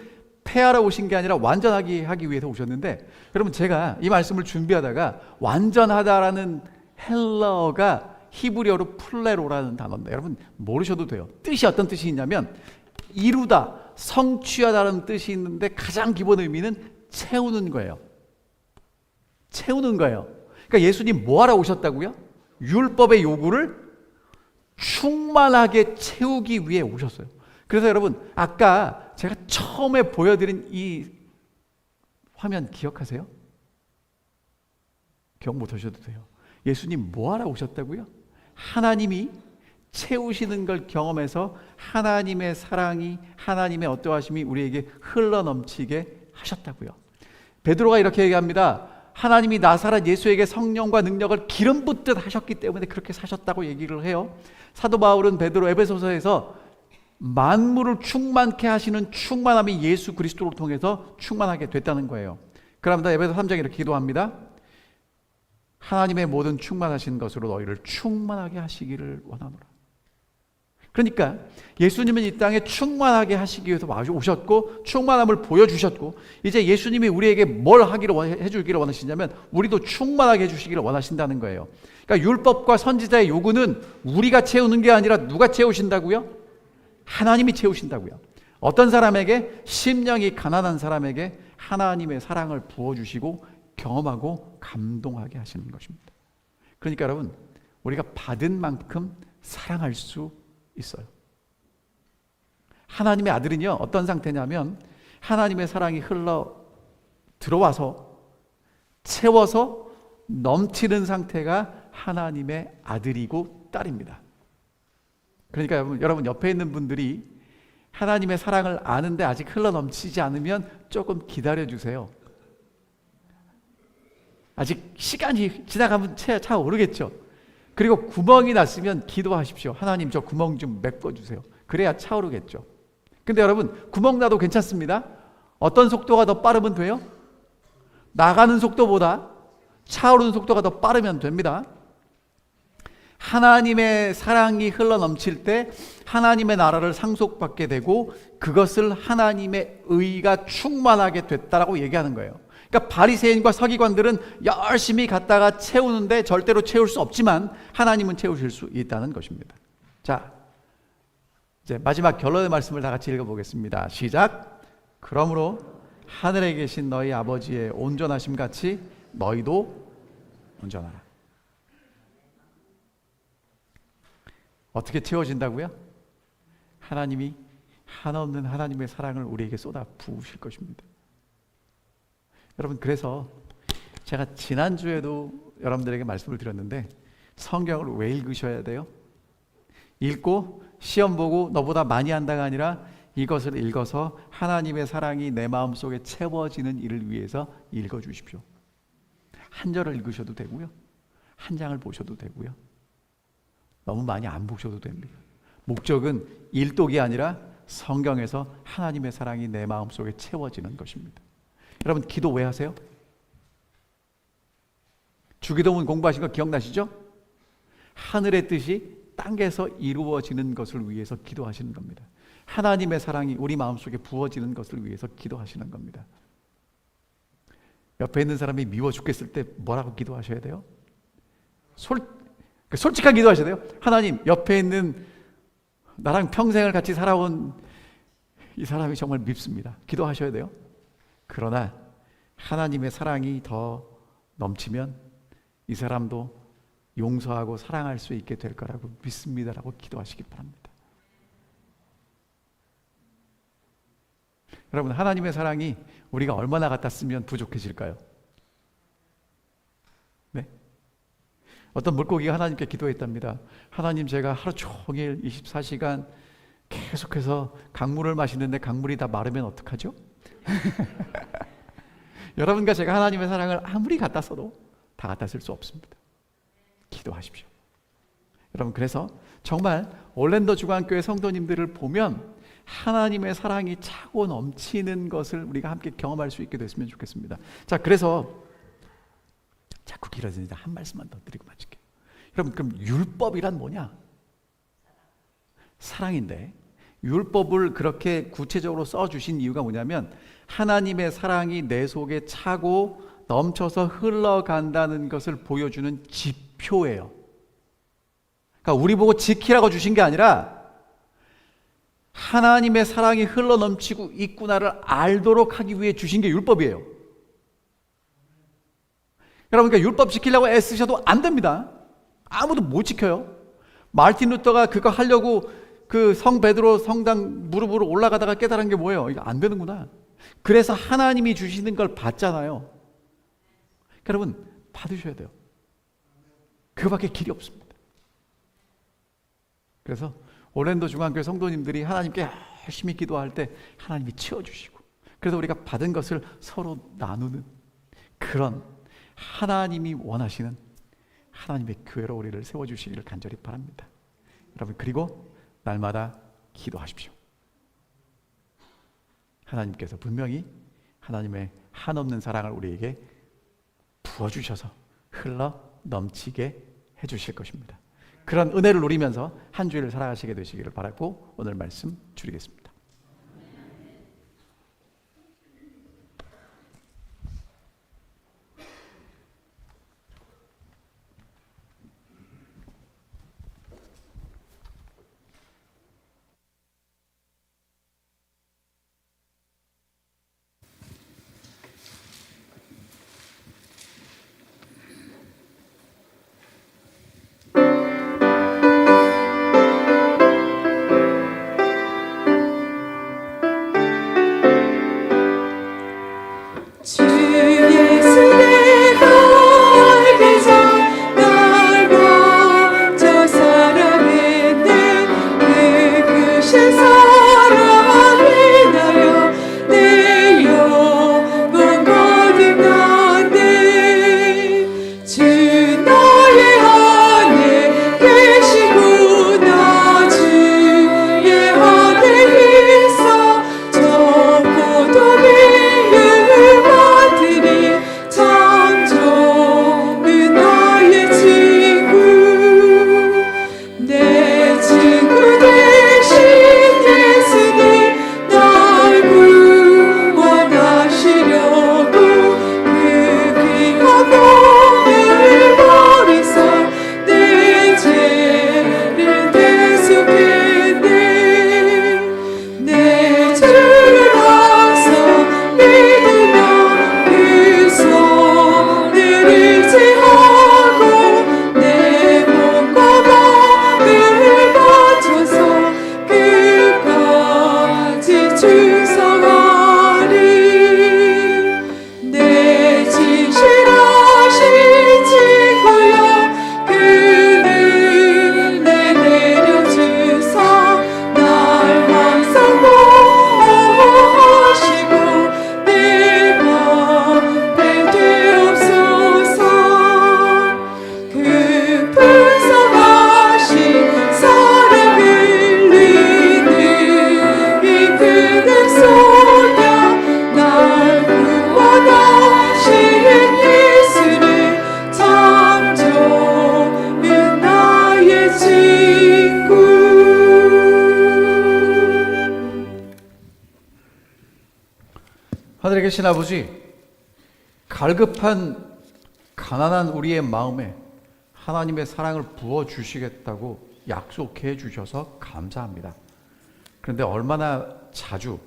폐하러 오신 게 아니라 완전하게 하기 위해서 오셨는데, 여러분 제가 이 말씀을 준비하다가 완전하다라는 헬라어가 히브리어로 플레로라는 단어입니다. 여러분 모르셔도 돼요. 뜻이 어떤 뜻이 있냐면 이루다, 성취하다라는 뜻이 있는데 가장 기본 의미는 채우는 거예요. 채우는 거예요. 그러니까 예수님 뭐 하러 오셨다고요? 율법의 요구를 충만하게 채우기 위해 오셨어요. 그래서 여러분 아까 제가 처음에 보여드린 이 화면 기억하세요? 기억 못하셔도 돼요. 예수님 뭐 하러 오셨다고요? 하나님이 채우시는 걸 경험해서 하나님의 사랑이, 하나님의 어떠하심이 우리에게 흘러넘치게 하셨다고요. 베드로가 이렇게 얘기합니다. 하나님이 나사렛 예수에게 성령과 능력을 기름 붓듯 하셨기 때문에 그렇게 사셨다고 얘기를 해요. 사도 바울은 베드로 에베소서에서 만물을 충만케 하시는 충만함이 예수 그리스도를 통해서 충만하게 됐다는 거예요. 그럽니다. 에베소 3장에 이렇게 기도합니다. 하나님의 모든 충만하신 것으로 너희를 충만하게 하시기를 원하노라. 그러니까 예수님은 이 땅에 충만하게 하시기 위해서 오셨고 충만함을 보여주셨고, 이제 예수님이 우리에게 뭘 해주기를 원하시냐면 우리도 충만하게 해주시기를 원하신다는 거예요. 그러니까 율법과 선지자의 요구는 우리가 채우는 게 아니라 누가 채우신다고요? 하나님이 채우신다고요. 어떤 사람에게? 심령이 가난한 사람에게 하나님의 사랑을 부어주시고 경험하고 감동하게 하시는 것입니다. 그러니까 여러분 우리가 받은 만큼 사랑할 수 있어요. 하나님의 아들은요 어떤 상태냐면 하나님의 사랑이 흘러 들어와서 채워서 넘치는 상태가 하나님의 아들이고 딸입니다. 그러니까 여러분 옆에 있는 분들이 하나님의 사랑을 아는데 아직 흘러 넘치지 않으면 조금 기다려 주세요. 아직 시간이 지나가면 차 오르겠죠. 그리고 구멍이 났으면 기도하십시오. 하나님 저 구멍 좀 메꿔주세요. 그래야 차오르겠죠. 근데 여러분 구멍 나도 괜찮습니다. 어떤 속도가 더 빠르면 돼요? 나가는 속도보다 차오르는 속도가 더 빠르면 됩니다. 하나님의 사랑이 흘러넘칠 때 하나님의 나라를 상속받게 되고 그것을 하나님의 의가 충만하게 됐다라고 얘기하는 거예요. 그러니까 바리새인과 서기관들은 열심히 갔다가 채우는데 절대로 채울 수 없지만 하나님은 채우실 수 있다는 것입니다. 자, 이제 마지막 결론의 말씀을 다 같이 읽어보겠습니다. 시작. 그러므로 하늘에 계신 너희 아버지의 온전하심 같이 너희도 온전하라. 어떻게 채워진다고요? 하나님이 한없는 하나님의 사랑을 우리에게 쏟아 부으실 것입니다. 여러분, 그래서 제가 지난주에도 여러분들에게 말씀을 드렸는데 성경을 왜 읽으셔야 돼요? 읽고 시험 보고 너보다 많이 한다가 아니라 이것을 읽어서 하나님의 사랑이 내 마음속에 채워지는 일을 위해서 읽어주십시오. 한 절을 읽으셔도 되고요, 한 장을 보셔도 되고요, 너무 많이 안 보셔도 됩니다. 목적은 일독이 아니라 성경에서 하나님의 사랑이 내 마음속에 채워지는 것입니다. 여러분, 기도 왜 하세요? 주기도문 공부하신 거 기억나시죠? 하늘의 뜻이 땅에서 이루어지는 것을 위해서 기도하시는 겁니다. 하나님의 사랑이 우리 마음속에 부어지는 것을 위해서 기도하시는 겁니다. 옆에 있는 사람이 미워 죽겠을 때 뭐라고 기도하셔야 돼요? 솔직한 기도하셔야 돼요. 하나님, 옆에 있는 나랑 평생을 같이 살아온 이 사람이 정말 밉습니다. 기도하셔야 돼요. 그러나 하나님의 사랑이 더 넘치면 이 사람도 용서하고 사랑할 수 있게 될 거라고 믿습니다라고 기도하시기 바랍니다. 여러분, 하나님의 사랑이 우리가 얼마나 같았으면 부족해질까요? 네? 어떤 물고기가 하나님께 기도했답니다. 하나님, 제가 하루 종일 24시간 계속해서 강물을 마시는데 강물이 다 마르면 어떡하죠? 여러분과 제가 하나님의 사랑을 아무리 갖다 써도 다 갖다 쓸 수 없습니다. 기도하십시오. 여러분, 그래서 정말 올랜도 중앙교회 성도님들을 보면 하나님의 사랑이 차고 넘치는 것을 우리가 함께 경험할 수 있게 됐으면 좋겠습니다. 자, 그래서 자꾸 길어지니까 한 말씀만 더 드리고 마칠게요. 여러분, 그럼 율법이란 뭐냐? 사랑인데, 율법을 그렇게 구체적으로 써주신 이유가 뭐냐면 하나님의 사랑이 내 속에 차고 넘쳐서 흘러간다는 것을 보여주는 지표예요. 그러니까 우리 보고 지키라고 주신 게 아니라 하나님의 사랑이 흘러넘치고 있구나를 알도록 하기 위해 주신 게 율법이에요. 여러분, 그러니까 율법 지키려고 애쓰셔도 안 됩니다. 아무도 못 지켜요. 마르틴 루터가 그거 하려고 그 성 베드로 성당 무릎으로 올라가다가 깨달은 게 뭐예요? 이거 안 되는구나. 그래서 하나님이 주시는 걸 받잖아요. 여러분, 받으셔야 돼요. 그거밖에 길이 없습니다. 그래서 올랜도 중앙교회 성도님들이 하나님께 열심히 기도할 때 하나님이 채워주시고, 그래서 우리가 받은 것을 서로 나누는 그런 하나님이 원하시는 하나님의 교회로 우리를 세워주시기를 간절히 바랍니다. 여러분, 그리고 날마다 기도하십시오. 하나님께서 분명히 하나님의 한없는 사랑을 우리에게 부어주셔서 흘러 넘치게 해주실 것입니다. 그런 은혜를 누리면서 한 주일을 살아가시게 되시기를 바라고 오늘 말씀 줄이겠습니다.
풍성하리 내 진실하신 친구여 그는 내 내려주사 날 항상 보호하시고 내 맘에 되옵소서 그 풍성하신 사랑을 흘리는 이 그대 소녀 날 구원하신 예수를 참 좋은 나의 친구
하늘에 계신 아버지, 갈급한 가난한 우리의 마음에 하나님의 사랑을 부어 주시겠다고 약속해 주셔서 감사합니다. 그런데 얼마나 자주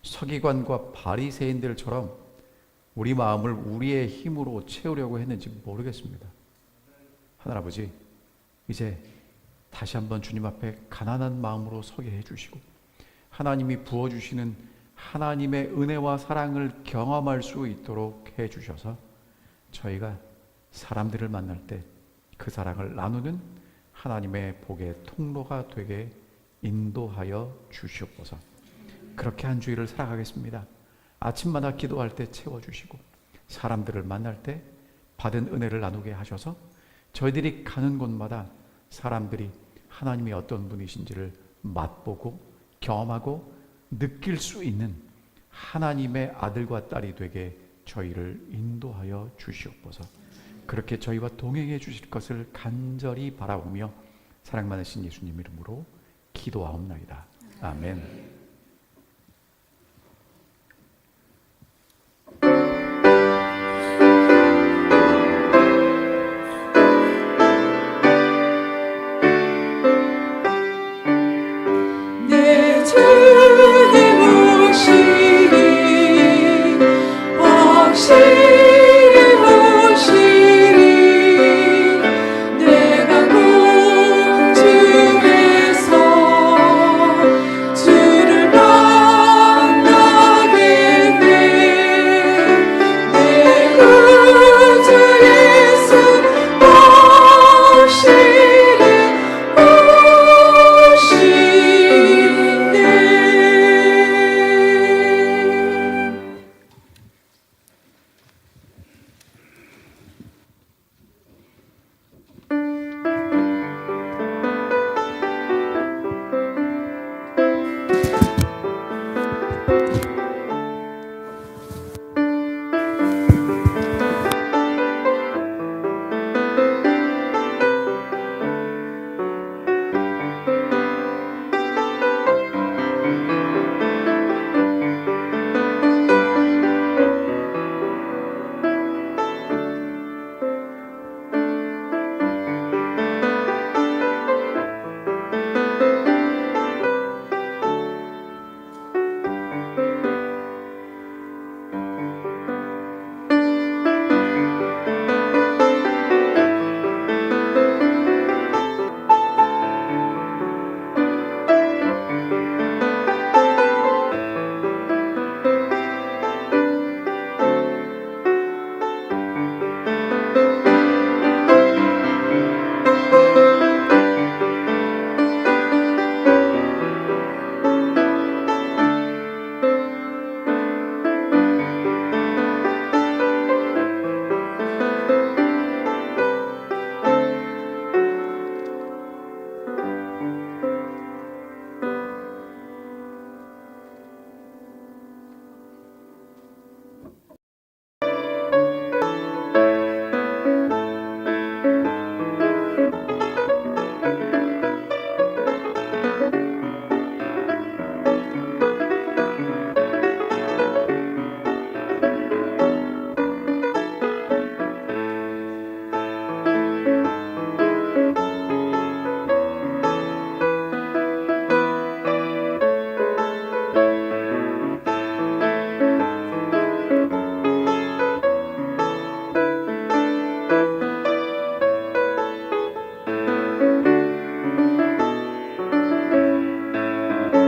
서기관과 바리새인들처럼 우리 마음을 우리의 힘으로 채우려고 했는지 모르겠습니다. 하늘 아버지, 이제 다시 한번 주님 앞에 가난한 마음으로 서게 해주시고 하나님이 부어주시는 하나님의 은혜와 사랑을 경험할 수 있도록 해주셔서 저희가 사람들을 만날 때 그 사랑을 나누는 하나님의 복의 통로가 되게 인도하여 주시옵소서. 그렇게 한 주일을 살아가겠습니다. 아침마다 기도할 때 채워주시고 사람들을 만날 때 받은 은혜를 나누게 하셔서 저희들이 가는 곳마다 사람들이 하나님이 어떤 분이신지를 맛보고 경험하고 느낄 수 있는 하나님의 아들과 딸이 되게 저희를 인도하여 주시옵소서. 그렇게 저희와 동행해 주실 것을 간절히 바라보며 사랑 많으신 예수님 이름으로 기도하옵나이다. 아멘.
내 주님 오시리 확실히 오시리 내가 공중에서 주를 만나겠네 내 구주 예수 오시리